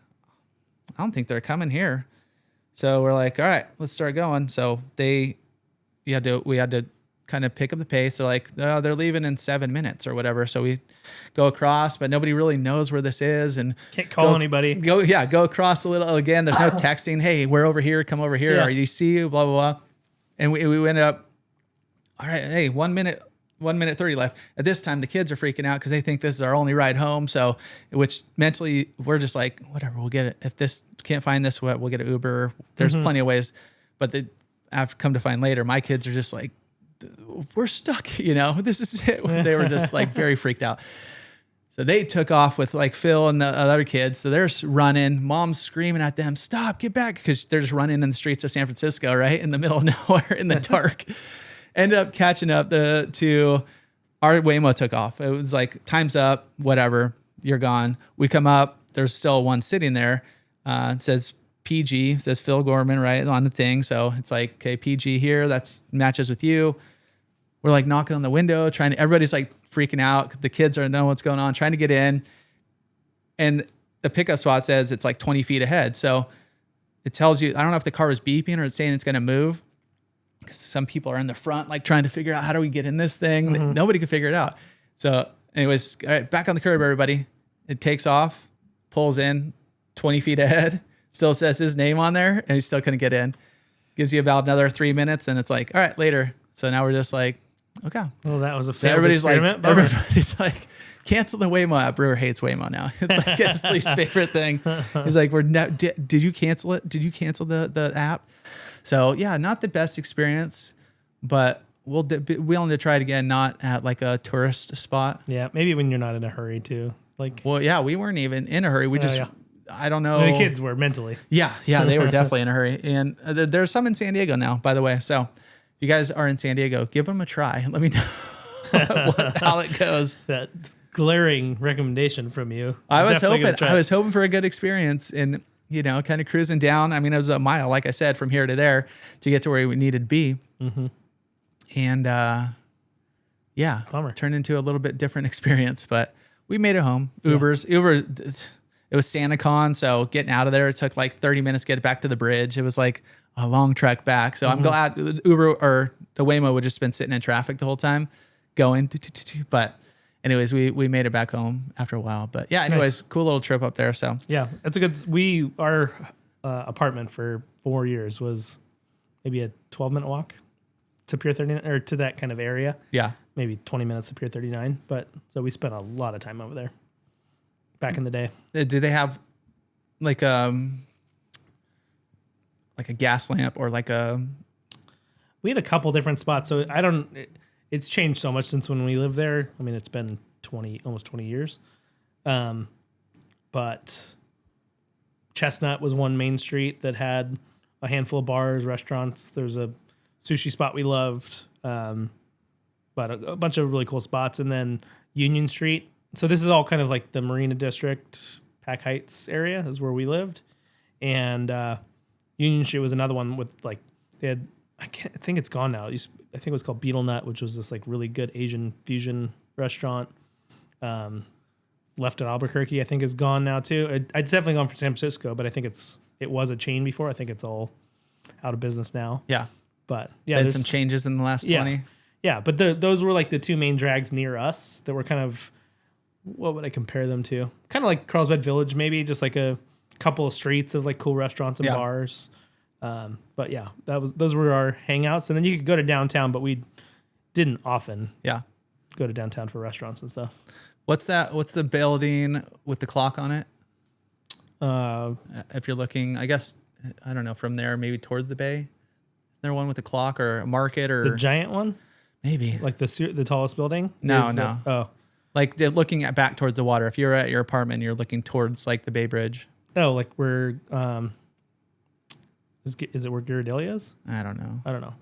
I don't think they're coming here. So we're like, all right, let's start going. So we had to kind of pick up the pace. They're like, oh, they're leaving in 7 minutes or whatever. So we go across, but nobody really knows where this is, and Can't call anybody. Go across a little again. There's no texting. Hey, we're over here. Come over here. Yeah. Or you see you, blah, blah, blah. And we ended up, all right, hey, 1 minute 30 left. At this time, the kids are freaking out because they think this is our only ride home. So, which mentally we're just like, whatever, we'll get it. If this can't find this, we'll get an Uber. There's plenty of ways. But I've come to find later, my kids are just like, we're stuck, this is it. They were just like very freaked out. So they took off with like Phil and the other kids. So they're running, mom's screaming at them, stop, get back. Because they're just running in the streets of San Francisco, right? In the middle of nowhere in the dark. Ended up catching up to our Waymo took off. It was like, time's up, whatever, you're gone. We come up, there's still one sitting there. It says PG, says Phil Gorman, right, on the thing. So it's like, okay, PG here, that's matches with you. We're like knocking on the window, everybody's like freaking out. The kids don't know what's going on, trying to get in. And the pickup spot says it's like 20 feet ahead. So it tells you, I don't know if the car was beeping or it's saying it's going to move. Because some people are in the front, like trying to figure out how do we get in this thing. Nobody could figure it out. So anyways, all right, back on the curb, everybody. It takes off, pulls in 20 feet ahead, still says his name on there, and he still couldn't get in. Gives you about another 3 minutes, and it's like, all right, later. So now we're just like, okay. Well, that was a failed experiment. Everybody's like, cancel the Waymo app. Brewer hates Waymo now. It's like his least favorite thing. He's like, did you cancel it? Did you cancel the app? So yeah, not the best experience, but we'll be willing to try it again. Not at like a tourist spot. Yeah, maybe when you're not in a hurry too. Like, well, yeah, we weren't even in a hurry. We just, yeah. I don't know. The kids were mentally. Yeah, they were definitely in a hurry. And there's some in San Diego now, by the way. So if you guys are in San Diego, give them a try and let me know how it goes. That glaring recommendation from you. I was hoping for a good experience and, kind of cruising down. I mean, it was a mile, like I said, from here to there to get to where we needed to be. Mm-hmm. And yeah, bummer. Turned into a little bit different experience, but we made it home. Uber, it was SantaCon, so getting out of there, it took like 30 minutes to get back to the bridge. It was like a long trek back. So I'm glad Uber or the Waymo would just been sitting in traffic the whole time going. But anyways, we made it back home after a while. But yeah, anyways, cool little trip up there. So yeah, it's our apartment for 4 years was maybe a 12-minute walk to Pier 39 or to that kind of area. Yeah. Maybe 20 minutes to Pier 39. But so we spent a lot of time over there back in the day. Do they have like a gas lamp or like a... We had a couple different spots. So it's changed so much since when we lived there. I mean, it's been almost 20 years. But Chestnut was one main street that had a handful of bars, restaurants. There's a sushi spot we loved, but a bunch of really cool spots. And then Union Street. So this is all kind of like the Marina District, Pack Heights area is where we lived. And Union Street was another one with like, they had, I think it's gone now. I think it was called Beetle Nut, which was this like really good Asian fusion restaurant. Left at Albuquerque, I think is gone now too. It's definitely gone from San Francisco, but I think it's it was a chain before. I think it's all out of business now. Yeah. But yeah, Been there's some changes in the last yeah, 20. yeah. But those were like the two main drags near us that were kind of, what would I compare them to? Kind of like Carlsbad Village, maybe just like a couple of streets of like cool restaurants and bars. But yeah, those were our hangouts, and then you could go to downtown, but we didn't often go to downtown for restaurants and stuff. What's the building with the clock on it? If you're looking, I guess, I don't know, from there maybe towards the bay. Is there one with a clock or a market or The giant one, maybe like the tallest building? No. Like looking back towards the water. If you're at your apartment, you're looking towards like the Bay Bridge. Oh, like where is it where Ghirardelli is? I don't know. I don't know.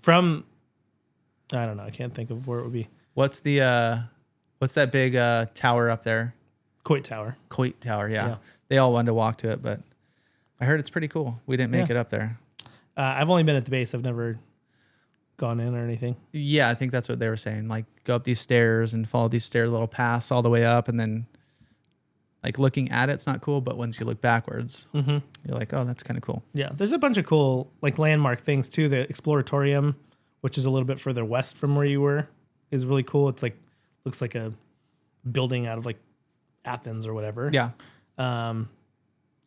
I don't know. I can't think of where it would be. What's that big tower up there? Coit Tower. Coit Tower, yeah. They all wanted to walk to it, but I heard it's pretty cool. We didn't make it up there. I've only been at the base. I've never gone in or anything. Yeah, I think that's what they were saying. Like, go up these stairs and follow these little paths all the way up, and then like looking at it's not cool, but once you look backwards, you're like, oh, that's kind of cool. Yeah, there's a bunch of cool like landmark things too. The Exploratorium, which is a little bit further west from where you were, is really cool. It's like looks like a building out of like Athens or whatever. Yeah.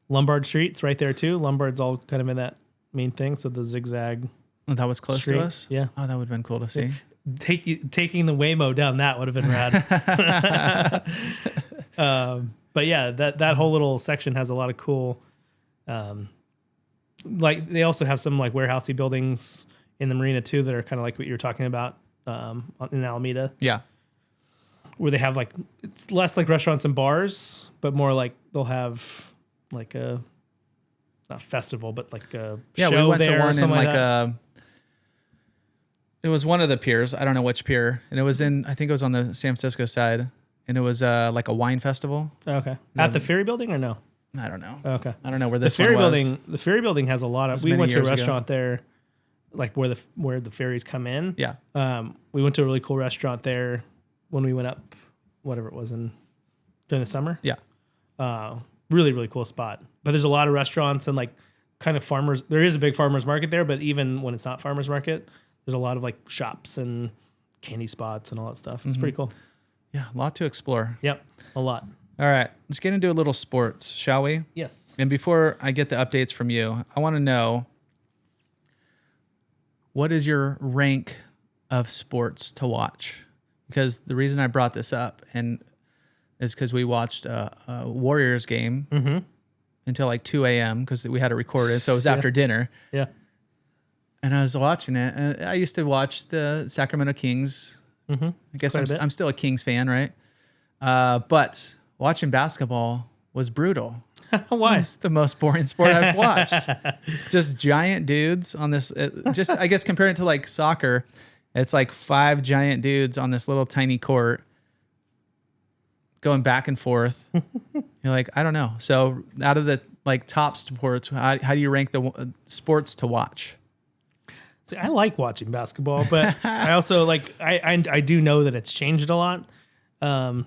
Lombard Street's right there too. Lombard's all kind of in that main thing. So the zigzag. Oh, that was close street. to us? Yeah. Oh, that would have been cool to see. Taking the Waymo down that would have been rad. But yeah, that whole little section has a lot of cool, like they also have some like warehousey buildings in the marina too that are kind of like what you're talking about in Alameda. Yeah. Where they have like, it's less like restaurants and bars, but more like they'll have like a, not festival, but like a show we went there to one in like it was one of the piers. I don't know which pier. And it was I think it was on the San Francisco side. And it was like a wine festival. Okay. At the ferry building or no? I don't know. Okay. I don't know where this the ferry one was. building. The ferry building has a lot of. We went to a restaurant there, like where the ferries come in. Yeah. We went to a really cool restaurant there when we went up, whatever it was during the summer. Yeah. Really, really cool spot. But there's a lot of restaurants and like kind of farmers. There is a big farmers market there, but even when it's not farmers market, there's a lot of like shops and candy spots and all that stuff. It's pretty cool. Yeah, a lot to explore. Yep, a lot. All right, let's get into a little sports, shall we? Yes. And before I get the updates from you, I want to know, what is your rank of sports to watch? Because the reason I brought this up is because we watched a Warriors game until like 2 a.m. because we had it recorded, so it was after dinner. Yeah. And I was watching it, and I used to watch the Sacramento Kings. I guess I'm still a Kings fan, right? But watching basketball was brutal. Why? It's the most boring sport I've watched. Just giant dudes on this. I guess comparing it to like soccer, it's like 5 giant dudes on this little tiny court going back and forth. You're like, I don't know. So out of the like top sports, how do you rank the sports to watch? See, I like watching basketball, but I also like I do know that it's changed a lot. I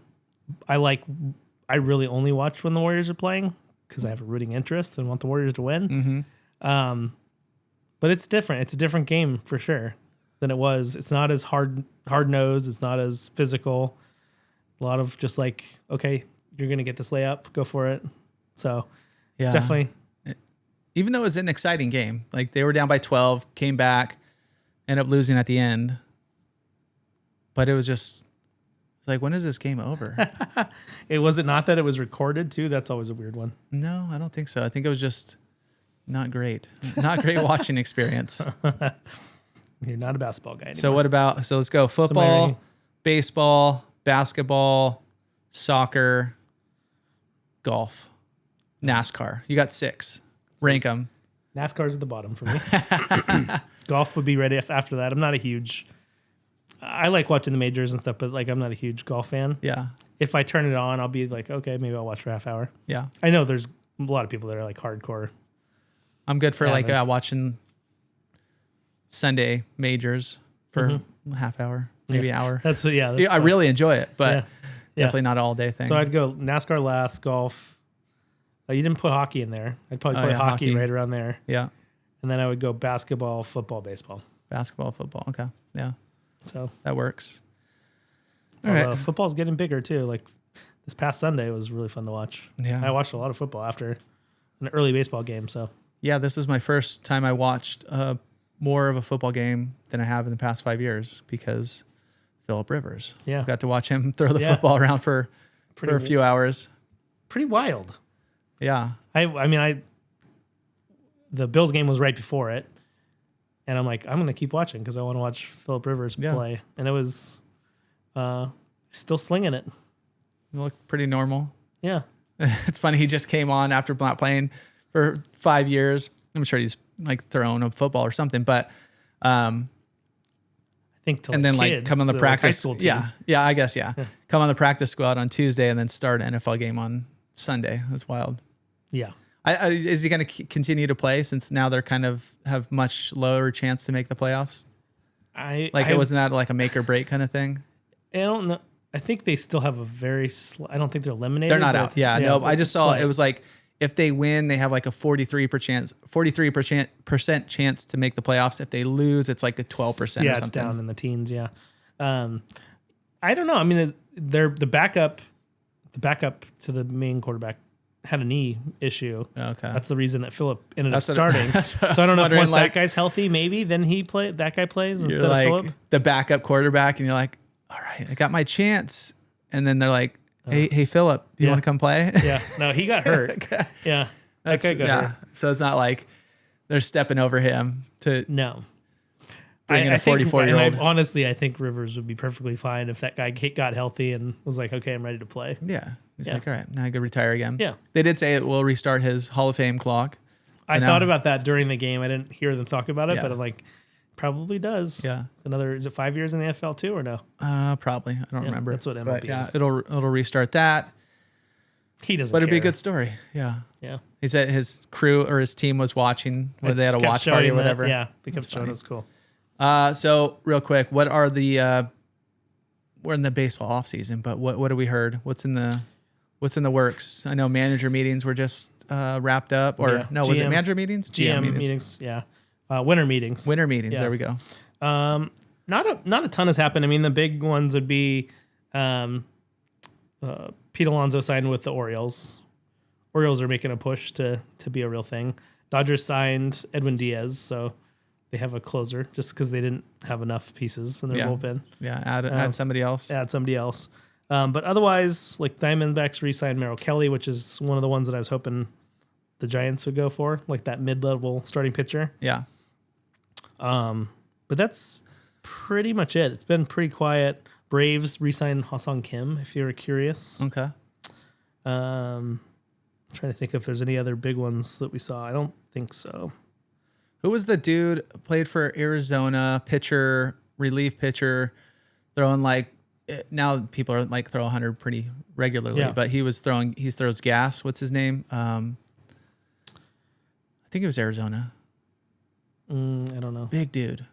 really only watch when the Warriors are playing because I have a rooting interest and want the Warriors to win. But it's different. It's a different game for sure than it was. It's not as hard nosed. It's not as physical. A lot of just like, okay, you're gonna get this layup, go for it. So it's definitely. Even though it was an exciting game, like they were down by 12, came back, ended up losing at the end. But it was just like, when is this game over? Was it not that it was recorded too? That's always a weird one. No, I don't think so. I think it was just not great. Not great watching experience. You're not a basketball guy anymore. So let's go football, baseball, basketball, soccer, golf, NASCAR. You got 6. Rank them. NASCAR's at the bottom for me. Golf would be ready after that. I'm not a huge. I like watching the majors and stuff, but like I'm not a huge golf fan. Yeah. If I turn it on, I'll be like, okay, maybe I'll watch for a half hour. Yeah. I know there's a lot of people that are like hardcore. I'm good for like watching Sunday majors for a half hour, maybe hour. That's I really enjoy it, but definitely not all day thing. So I'd go NASCAR last, golf, You didn't put hockey in there. I'd probably play hockey right around there. Yeah. And then I would go basketball, football, baseball. Basketball, football. Okay. Yeah. So that works. All right. Football's getting bigger too. Like this past Sunday was really fun to watch. Yeah. I watched a lot of football after an early baseball game. So yeah, this is my first time I watched more of a football game than I have in the past 5 years because Phillip Rivers. Yeah. Got to watch him throw the football around for a few hours. Pretty wild. Yeah. The Bills game was right before it. And I'm like, I'm going to keep watching because I want to watch Phillip Rivers play. And it was still slinging it. It looked pretty normal. Yeah. It's funny. He just came on after not playing for 5 years. I'm sure he's like throwing a football or something, but I think to and then kids, like come on the practice. Like yeah. I guess. Yeah. Come on the practice squad on Tuesday and then start an NFL game on Sunday. That's wild. Yeah. Is he going to continue to play since now they're kind of have much lower chance to make the playoffs? It wasn't that like a make or break kind of thing? I don't know. I think they still have a very. I don't think they're eliminated. They're not out. Yeah. No. I just saw it was like if they win, they have like a 43% chance to make the playoffs. If they lose, it's like a 12% or something. Yeah, it's down in the teens. Yeah. I don't know. I mean, they're the backup to the main quarterback had a knee issue. Okay. That's the reason that Phillip ended up starting. So I don't know if once that guy's healthy, maybe then that guy plays instead of Phillip. The backup quarterback, and you're like, all right, I got my chance. And then they're like, hey, Phillip, you want to come play? Yeah. No, he got hurt. Okay. Yeah. That guy got hurt. So it's not like they're stepping over him to bring in a 44-year-old. Honestly, I think Rivers would be perfectly fine if that guy got healthy and was like, okay, I'm ready to play. Yeah. He's like, all right, now I can retire again. Yeah. They did say it will restart his Hall of Fame clock. So I thought about that during the game. I didn't hear them talk about it, but I'm like, probably does. Yeah. Is it 5 years in the NFL too or no? Probably. I don't remember. That's what MLB is. Yeah, it'll restart that. He doesn't But it'd be a care. good story. Yeah. Yeah. He said his crew or his team was watching when they had a watch party or whatever. Yeah. They kept showing it. It's cool. So real quick, what are we're in the baseball off season, but what have we heard? What's in the works? I know manager meetings were just wrapped up was it manager meetings? GM meetings. Yeah. Winter meetings. Yeah. There we go. Not a ton has happened. I mean, the big ones would be Pete Alonso signed with the Orioles. Orioles are making a push to be a real thing. Dodgers signed Edwin Diaz, so they have a closer just because they didn't have enough pieces in their bullpen. Yeah, add somebody else. But otherwise, like Diamondbacks re-signed Merrill Kelly, which is one of the ones that I was hoping the Giants would go for, like that mid-level starting pitcher. Yeah. But that's pretty much it. It's been pretty quiet. Braves re-signed Ha-Seong Kim, if you're curious. Okay. Trying to think if there's any other big ones that we saw. I don't think so. Who was the dude played for Arizona, relief pitcher, throwing like, now people are like throw 100 pretty regularly, but he throws gas. What's his name? I think it was Arizona. I don't know. Big dude.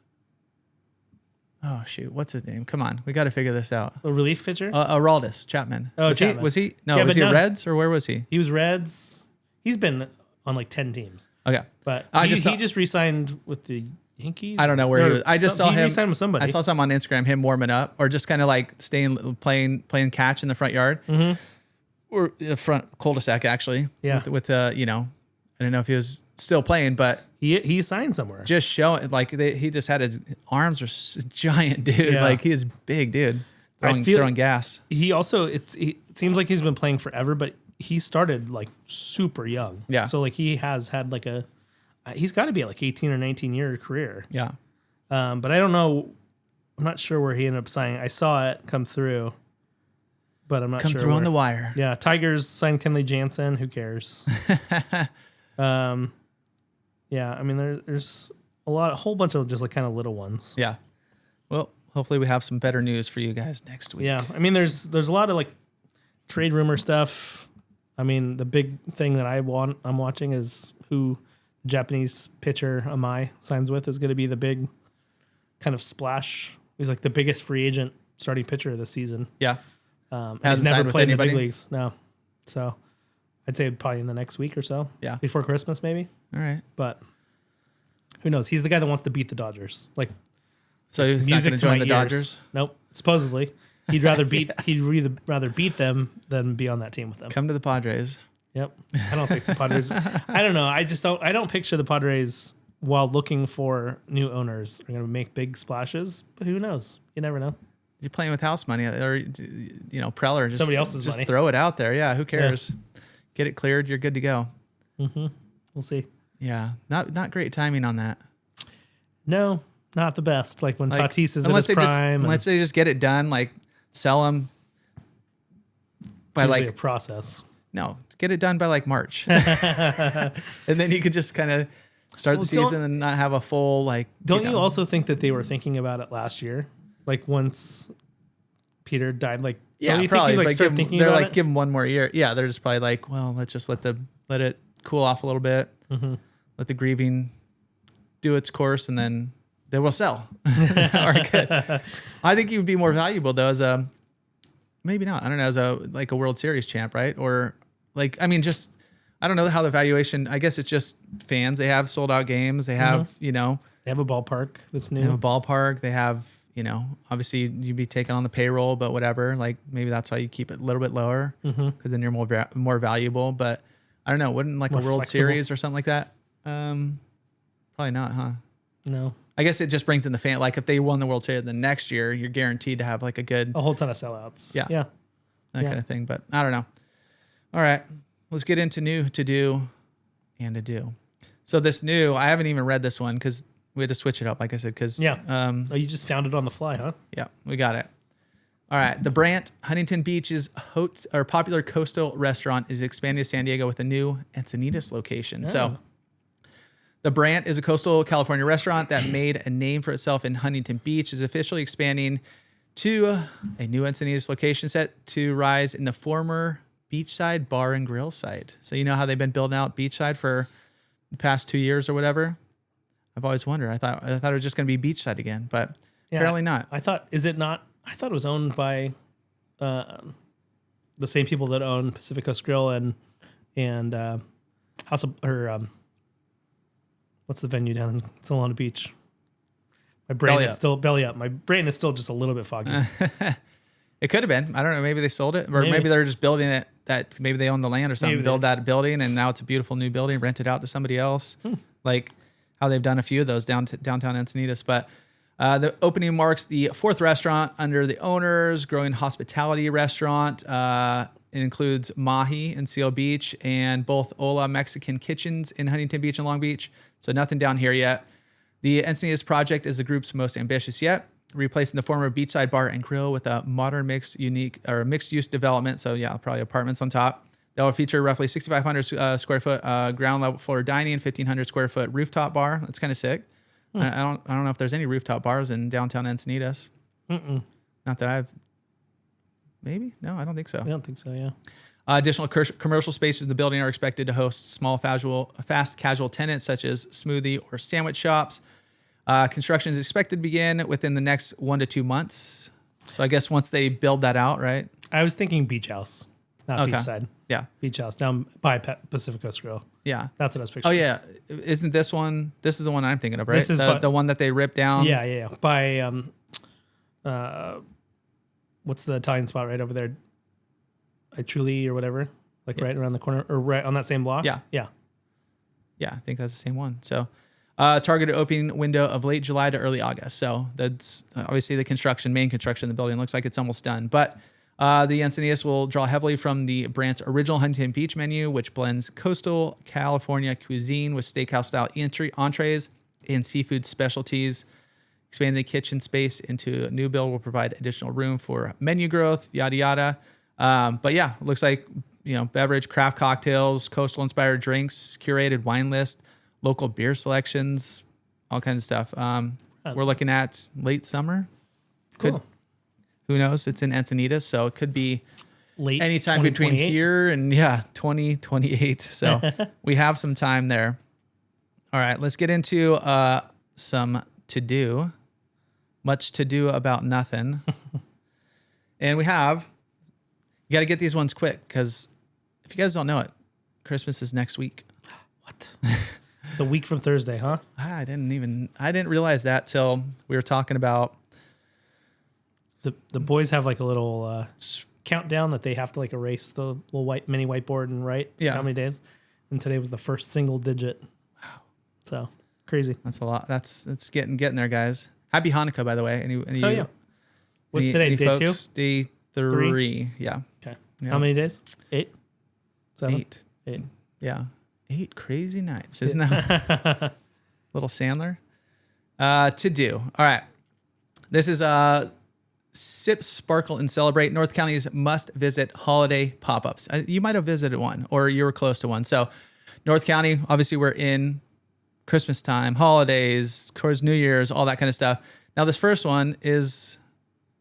Oh shoot, what's his name? Come on, we got to figure this out. A relief pitcher? Aroldis Chapman. Oh, Chapman. Was he Reds or where was he? He was Reds. He's been on like 10 teams. Okay, but he just re-signed with the Yankees. I don't know where he was. I just saw him. He re-signed with somebody. I saw something on Instagram, him warming up or just kind of like playing catch in the front yard, or the front cul-de-sac actually. Yeah, with I don't know if he was still playing, but he signed somewhere. Just showing like he just had his arms were giant, dude. Yeah. Like he is big, dude. Throwing gas. He also it seems like he's been playing forever, but he started like super young. Yeah. So like he has had like he's got to be like 18 or 19 year career. Yeah. But I don't know. I'm not sure where he ended up signing. I saw it come through, but I'm not sure. Come through on the wire. Yeah. Tigers signed Kenley Jansen. Who cares? Yeah. I mean, there's a whole bunch of just like kind of little ones. Yeah. Well, hopefully we have some better news for you guys next week. Yeah. I mean, there's a lot of like trade rumor stuff. I mean, the big thing that I'm watching is who the Japanese pitcher Amai signs with is going to be the big kind of splash. He's like the biggest free agent starting pitcher of the season. Yeah. He's never played in the big leagues. No. So I'd say probably in the next week or so. Yeah. Before Christmas, maybe. All right. But who knows? He's the guy that wants to beat the Dodgers. Like, So he's not going to join the Dodgers? Nope. Supposedly. He'd rather beat them than be on that team with them. Come to the Padres. Yep. I don't think the Padres. I don't know. I don't picture the Padres while looking for new owners are going to make big splashes. But who knows? You never know. You're playing with house money, or Preller. Just, somebody else's just money. Throw it out there. Yeah. Who cares? Yeah. Get it cleared. You're good to go. Mm-hmm. We'll see. Yeah. Not great timing on that. No, not the best. Like when Tatis is in his prime. Unless they just get it done, like sell them by a process. No, get it done by like March. And then you could just kind of start the season and not have a full Don't you also think that they were thinking about it last year? Like once Peter died, yeah, probably. They're give him one more year. Yeah, they're just probably like, well, let's just let it cool off a little bit. Mm-hmm. Let the grieving do its course, and then they will sell. I think he would be more valuable though as a, maybe not. I don't know, as a a World Series champ, right? Or just I don't know how the valuation. I guess it's just fans. They have sold out games. They have they have a ballpark that's new. They have a ballpark. They have obviously you'd be taken on the payroll, but whatever. Maybe that's why you keep it a little bit lower because then you're more valuable. But I don't know. Wouldn't a World flexible Series or something like that? Probably not, huh? No. I guess it just brings in the fan. If they won the World Series, then next year you're guaranteed to have a whole ton of sellouts. Yeah. That kind of thing. But I don't know. All right, let's get into new to do and Adieu. So this new, I haven't even read this one because we had to switch it up, like I said. You just found it on the fly, huh? Yeah, we got it. All right, the Brant, Huntington Beach's popular coastal restaurant is expanding to San Diego with a new Encinitas location. Oh. So the Brant is a coastal California restaurant that made a name for itself in Huntington Beach, is officially expanding to a new Encinitas location set to rise in the former beachside bar and grill site. So you know how they've been building out beachside for the past 2 years or whatever? I've always wondered. I thought it was just going to be beachside again, but apparently not. I thought it was owned by the same people that own Pacific Coast Grill and House of what's the venue down in Solana Beach? My brain is still belly up. My brain is still just a little bit foggy. It could have been. I don't know. Maybe they sold it, or maybe they're just building it. That maybe they own the land or something. Build that building, and now it's a beautiful new building, rent it out to somebody else, like how they've done a few of those downtown Encinitas. But the opening marks the fourth restaurant under the owners, growing hospitality restaurant. It includes Mahi in Seal Beach and both Ola Mexican Kitchens in Huntington Beach and Long Beach. So nothing down here yet. The Encinitas project is the group's most ambitious yet, replacing the former beachside bar and grill with a modern mixed-use development. So yeah, probably apartments on top. That will feature roughly 6,500 square foot ground level floor dining, 1,500 square foot rooftop bar. That's kind of sick. I don't know if there's any rooftop bars in downtown Encinitas. Not that I've. Maybe? No, I don't think so. I don't think so, yeah. Additional commercial spaces in the building are expected to host small fast casual tenants such as smoothie or sandwich shops. Construction is expected to begin within the next 1 to 2 months. So I guess once they build that out, right? I was thinking beach house, not beachside. Yeah. Beach house down by Pacific Coast Grill. Yeah. That's what I was picturing. Oh, yeah. Isn't this one? This is the one I'm thinking of, right? This is the one that they ripped down? Yeah. By, what's the Italian spot right over there? Truly or whatever, right around the corner or right on that same block. Yeah. Yeah, I think that's the same one. So, targeted opening window of late July to early August. So that's obviously the main construction of the building looks like it's almost done. But the Encinitas will draw heavily from the Brandt's original Huntington Beach menu, which blends coastal California cuisine with steakhouse style entrees and seafood specialties. Expanding the kitchen space into a new build will provide additional room for menu growth, yada, yada. But yeah, it looks like, beverage, craft cocktails, coastal inspired drinks, curated wine list, local beer selections, all kinds of stuff. We're looking at late summer. Cool. Who knows? It's in Encinitas, so it could be late anytime between here and 2028. So we have some time there. All right, let's get into some to do. Much to do about nothing. And you got to get these ones quick because if you guys don't know it, Christmas is next week. What? It's a week from Thursday, huh? I didn't realize that till we were talking about. The boys have like a little countdown that they have to like erase the little mini whiteboard and write how many days. And today was the first single digit. Wow. So crazy. That's a lot. That's getting there, guys. Happy Hanukkah, by the way. Yeah. What's today? Day folks? 2? Day 3. Yeah. Okay. Yeah. How many days? 8? 7? 8. Yeah. 8 crazy nights. Isn't that little Sandler? To do. All right. This is Sip, Sparkle, and Celebrate, North County's must-visit holiday pop-ups. You might have visited one, or you were close to one. So North County, obviously we're in Christmas time, holidays, of course, New Year's, all that kind of stuff. Now this first one is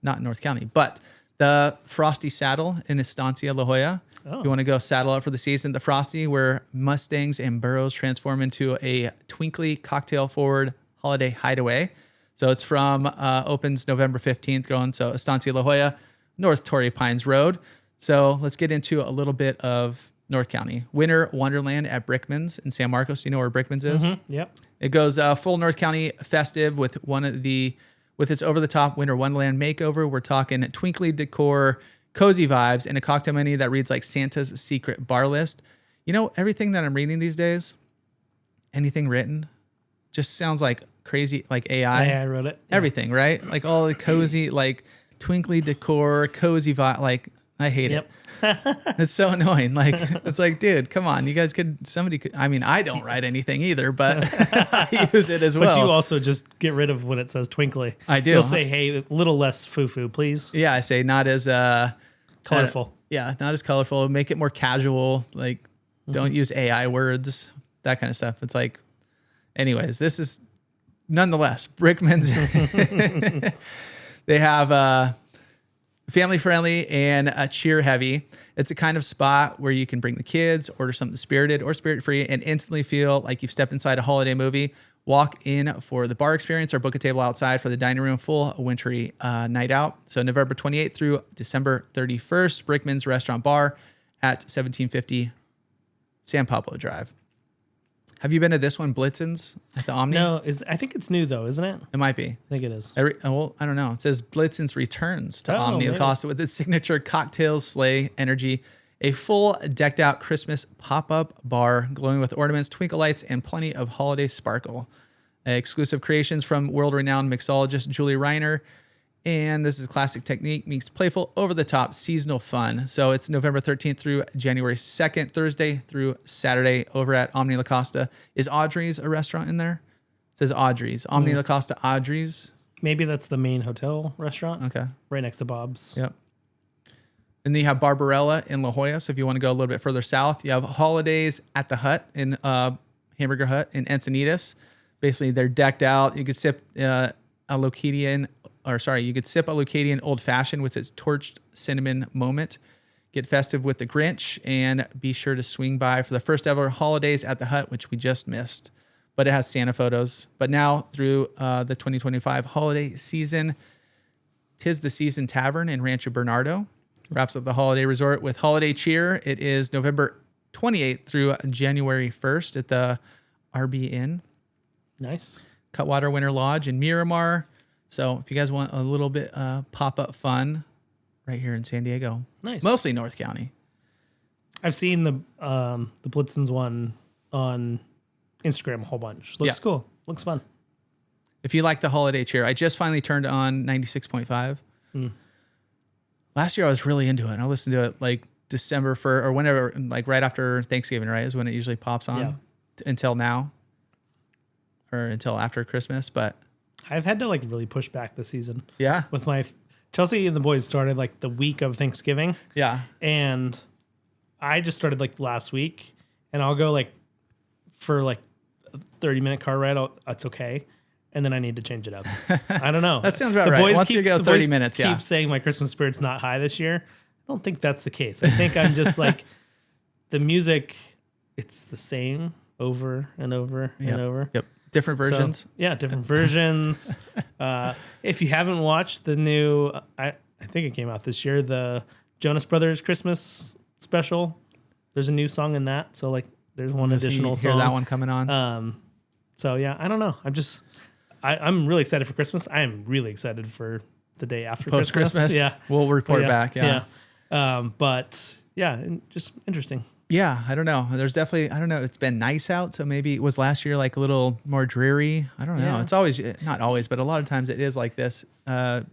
not in North County, but the Frosty Saddle in Estancia, La Jolla. Oh. If you want to go saddle up for the season, the Frosty, where Mustangs and burros transform into a twinkly cocktail-forward holiday hideaway. So it's from opens November 15th going, so Estancia La Jolla, North Torrey Pines Road. So let's get into a little bit of North County. Winter Wonderland at Brickman's in San Marcos. Do you know where Brickman's is? Mm-hmm. Yep. It goes full North County festive with its over-the-top Winter Wonderland makeover. We're talking twinkly decor, cozy vibes, and a cocktail menu that reads like Santa's secret bar list. You know, everything that I'm reading these days, anything written, just sounds like crazy, like AI. AI wrote it. Yeah. Everything, right? Like all the cozy, like twinkly decor, cozy vibe. Like, I hate it. It's so annoying. Like, it's like, dude, come on. You guys somebody could, I mean, I don't write anything either, but I use it as well. But you also just get rid of when it says twinkly. I do. You'll say, hey, a little less foo-foo, please. Yeah, I say not as colorful. Not as colorful. Make it more casual. Like, don't use AI words, that kind of stuff. It's like, anyways, this is nonetheless Brickman's. They have family friendly and cheer heavy. It's a kind of spot where you can bring the kids, order something spirited or spirit free, and instantly feel like you've stepped inside a holiday movie. Walk in for the bar experience or book a table outside for the dining room, full wintry night out. So November 28th through December 31st, Brickman's Restaurant Bar at 1750 San Pablo Drive. Have you been to this one, Blitzen's at the Omni? No, I think it's new though, isn't it? It might be. I think it is. Well, I don't know. It says Blitzen's returns to Omni maybe. Acosta with its signature cocktails, sleigh energy, a full decked out Christmas pop-up bar glowing with ornaments, twinkle lights, and plenty of holiday sparkle. Exclusive creations from world-renowned mixologist Julie Reiner. And this is classic technique meets playful, over-the-top seasonal fun. So it's November 13th through January 2nd, Thursday through Saturday over at Omni La Costa. Is Audrey's a restaurant in there? It says Audrey's. Omni La Costa Audrey's. Maybe that's the main hotel restaurant. Okay. Right next to Bob's. Yep. And then you have Barbarella in La Jolla. So if you want to go a little bit further south, you have Holidays at the Hut in Hamburger Hut in Encinitas. Basically, they're decked out. You could sip a Locadian Old Fashioned with its torched cinnamon moment. Get festive with the Grinch and be sure to swing by for the first ever Holidays at the Hut, which we just missed. But it has Santa photos. But now through the 2025 holiday season, 'Tis the Season Tavern in Rancho Bernardo wraps up the holiday resort with holiday cheer. It is November 28th through January 1st at the RB Inn. Nice. Cutwater Winter Lodge in Miramar. So if you guys want a little bit pop-up fun, right here in San Diego. Nice. Mostly North County. I've seen the Blitzen's one on Instagram a whole bunch. Looks cool. Looks fun. If you like the holiday cheer, I just finally turned on 96.5. Last year I was really into it. I listened to it like December or whenever, like right after Thanksgiving, right? Is when it usually pops on until now or until after Christmas. But I've had to like really push back this season. Yeah. With my Chelsea and the boys started like the week of Thanksgiving. Yeah. And I just started like last week, and I'll go like for like a 30-minute car ride. It's okay. And then I need to change it up. I don't know. That sounds about right. Once you go 30 minutes, keep saying my Christmas spirit's not high this year. I don't think that's the case. I think I'm just like the music, it's the same over and over and over. Yep. Different versions. So, yeah, different versions. If you haven't watched the new, I think it came out this year, the Jonas Brothers Christmas special. there's a new song in that. So like there's one additional hear song. that one coming on. So yeah, I don't know. I'm really excited for Christmas. I am really excited for the day after Post-Christmas. Yeah. We'll report back. Yeah. But yeah, just interesting. Yeah, I don't know. There's definitely, I don't know. It's been nice out, so maybe was last year like a little more dreary. I don't know. Yeah. It's always, not always, but a lot of times it is like this.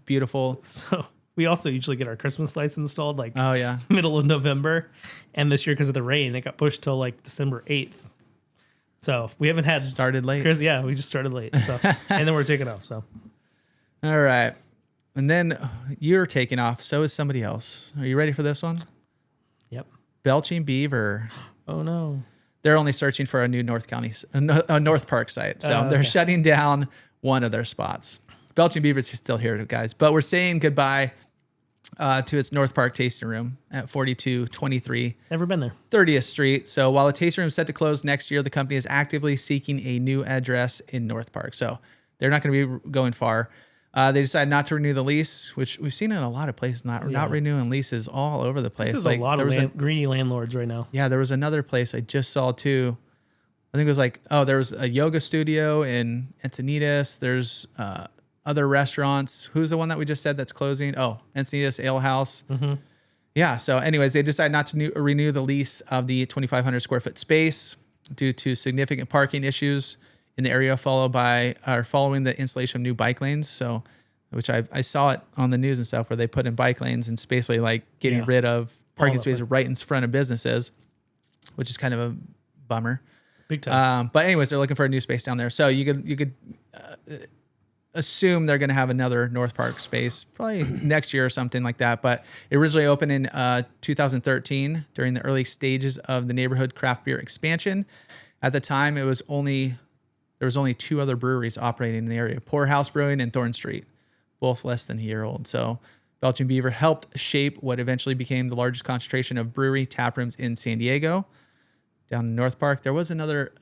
Beautiful. So we also usually get our Christmas lights installed like Oh yeah, middle of November, and this year because of the rain, it got pushed till like December 8th. So we haven't had started late. Yeah, we just started late. So and then we're taking off. So All right, and then you're taking off. So is somebody else. Are you ready for this one? yep. Belching Beaver. Oh no. They're only searching for a new North Park site. So they're shutting down one of their spots. Belching Beaver's still here, guys, but we're saying goodbye to its North Park tasting room at 4223 Never been there. 30th Street. So while the tasting room is set to close next year, the company is actively seeking a new address in North Park. So they're not going to be going far. They decided not to renew the lease, which we've seen in a lot of places, not renewing leases all over the place. There's a lot of greedy landlords right now. Yeah, there was another place I just saw too. I think it was like, there was a yoga studio in Encinitas. There's other restaurants. Who's the one that we just said that's closing? Oh, Encinitas Ale House. Mm-hmm. Yeah. So anyways, they decided not to renew the lease of the 2,500 square foot space due to significant parking issues in the area following the installation of new bike lanes. So, which I saw it on the news and stuff where they put in bike lanes and it's basically like getting rid of parking spaces right in front of businesses, which is kind of a bummer. Big time. But anyways, they're looking for a new space down there. So you could assume they're going to have another North Park space probably next year or something like that. But it originally opened in 2013 during the early stages of the neighborhood craft beer expansion. At the time, there was only two other breweries operating in the area: Poorhouse Brewing and Thorn Street, both less than a year old. So Belching Beaver helped shape what eventually became the largest concentration of brewery tap rooms in San Diego. Down in North Park, there was another.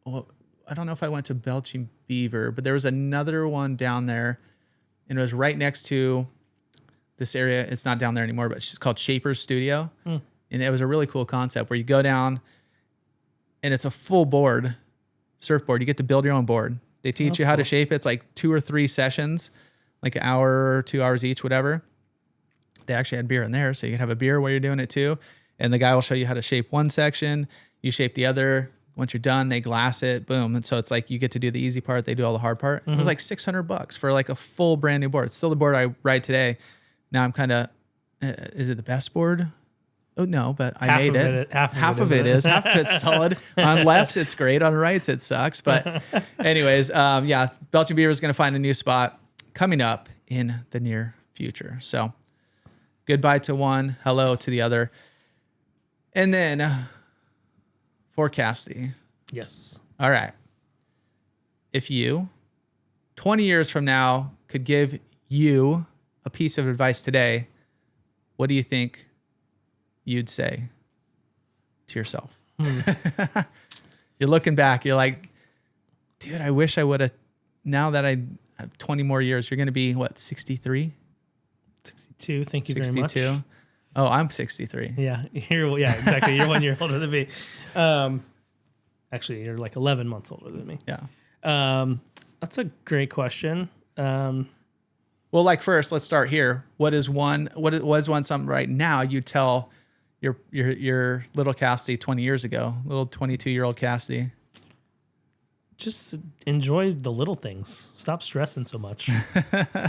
I don't know if I went to Belching Beaver, but there was another one down there, and it was right next to this area. It's not down there anymore, but it's called Shaper's Studio, and it was a really cool concept where you go down, and it's a full board surfboard. You get to build your own board. They teach you how to shape it. It's like 2 or 3 sessions, like an hour or 2 hours each, whatever. They actually had beer in there, so you can have a beer while you're doing it too. And the guy will show you how to shape one section. You shape the other. Once you're done, they glass it. Boom. And so it's like you get to do the easy part. They do all the hard part. It was like $600 for like a full brand new board. It's still the board I ride today. Now I'm kind of, is it the best board? Oh, no, but I made it. Half of it is. Half of it's solid. On lefts, it's great. On rights, it sucks. But anyways, Belching Beaver is going to find a new spot coming up in the near future. So goodbye to one. Hello to the other. And then for Cassidy. Yes. All right. If you, 20 years from now, could give you a piece of advice today, what do you think you'd say to yourself? You're looking back. You're like, dude, I wish I would have. Now that I have 20 more years, you're going to be, what, 63? 62. Thank you very much. 62. Oh, I'm 63. Yeah, exactly. You're 1 year older than me. Actually, you're like 11 months older than me. Yeah. That's a great question. Well, like first, let's start here. What was something right now you tell your little Cassidy 20 years ago, little 22-year-old Cassidy? Just enjoy the little things. Stop stressing so much. I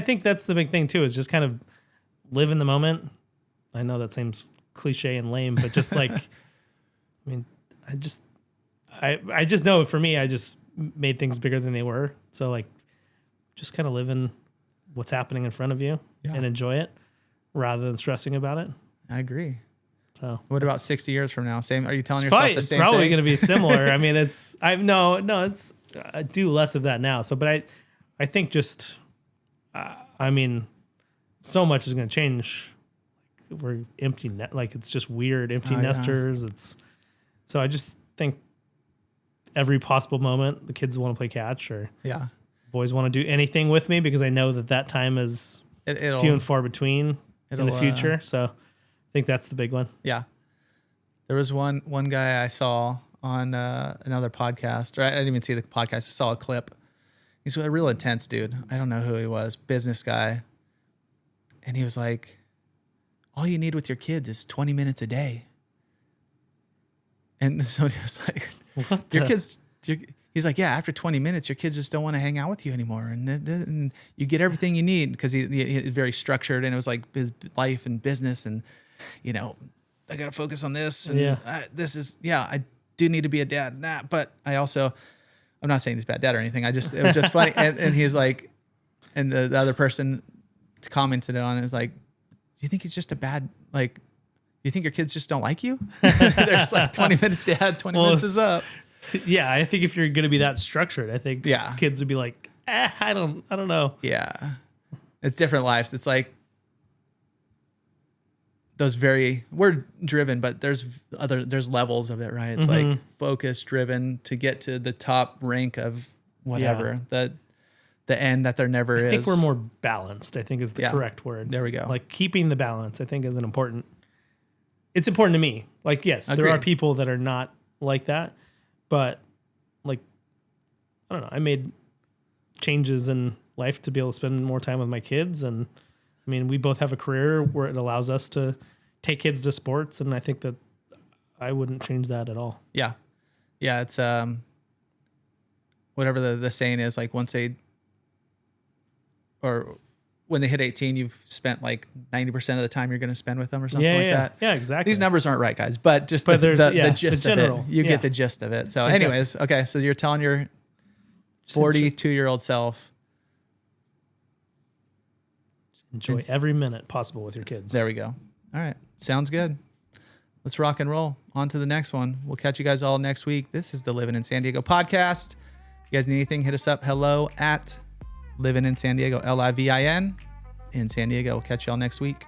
think that's the big thing too, is just kind of live in the moment. I know that seems cliche and lame, but just like, I just know for me, I just made things bigger than they were. So like, just kind of live in what's happening in front of you and enjoy it rather than stressing about it. I agree. So what about 60 years from now? Same? Are you telling yourself the same thing? It's probably going to be similar. I do less of that now. So, but I think just, so much is going to change. We're empty it's just weird empty nesters. So I just think every possible moment the kids want to play catch or boys want to do anything with me, because I know that time is few and far between in the future. So think that's the big one. Yeah. There was one guy I saw on another podcast, or I didn't even see the podcast. I saw a clip. He's a real intense dude. I don't know who he was, business guy. And he was like, all you need with your kids is 20 minutes a day. And somebody was like, he's like, yeah, after 20 minutes, your kids just don't want to hang out with you anymore. And you get everything you need, because he's very structured, and it was like his life and business, and, I got to focus on this. And I do need to be a dad and that, but I'm not saying he's a bad dad or anything. It was just funny. And he's like, and the other person commented on it, is like, do you think he's just a bad, like, you think your kids just don't like you? There's like 20 minutes dad, 20 minutes is up. Yeah. I think if you're going to be that structured, I think kids would be like, I don't know. Yeah. It's different lives. It's like we're driven, but there's levels of it, right? It's like focus driven to get to the top rank of whatever, the end that there never is. I think we're more balanced, I think is the correct word. There we go. Like keeping the balance, I think is it's important to me. Like, yes, Agreed. there are people that are not like that, but like, I don't know. I made changes in life to be able to spend more time with my kids. And I mean, we both have a career where it allows us to take kids to sports. And I think that I wouldn't change that at all. Yeah. Yeah. It's, whatever the saying is, like when they hit 18, you've spent like 90% of the time you're going to spend with them or something like that. Yeah, exactly. These numbers aren't right, guys, but just the gist of it. You get the gist of it. So anyways, okay. So you're telling your 42-year-old self, enjoy every minute possible with your kids. There we go. All right. Sounds good. Let's rock and roll. On to the next one. We'll catch you guys all next week. This is the Living in San Diego podcast. If you guys need anything, hit us up. Hello at Living in San Diego, LIVIN in San Diego. We'll catch y'all next week.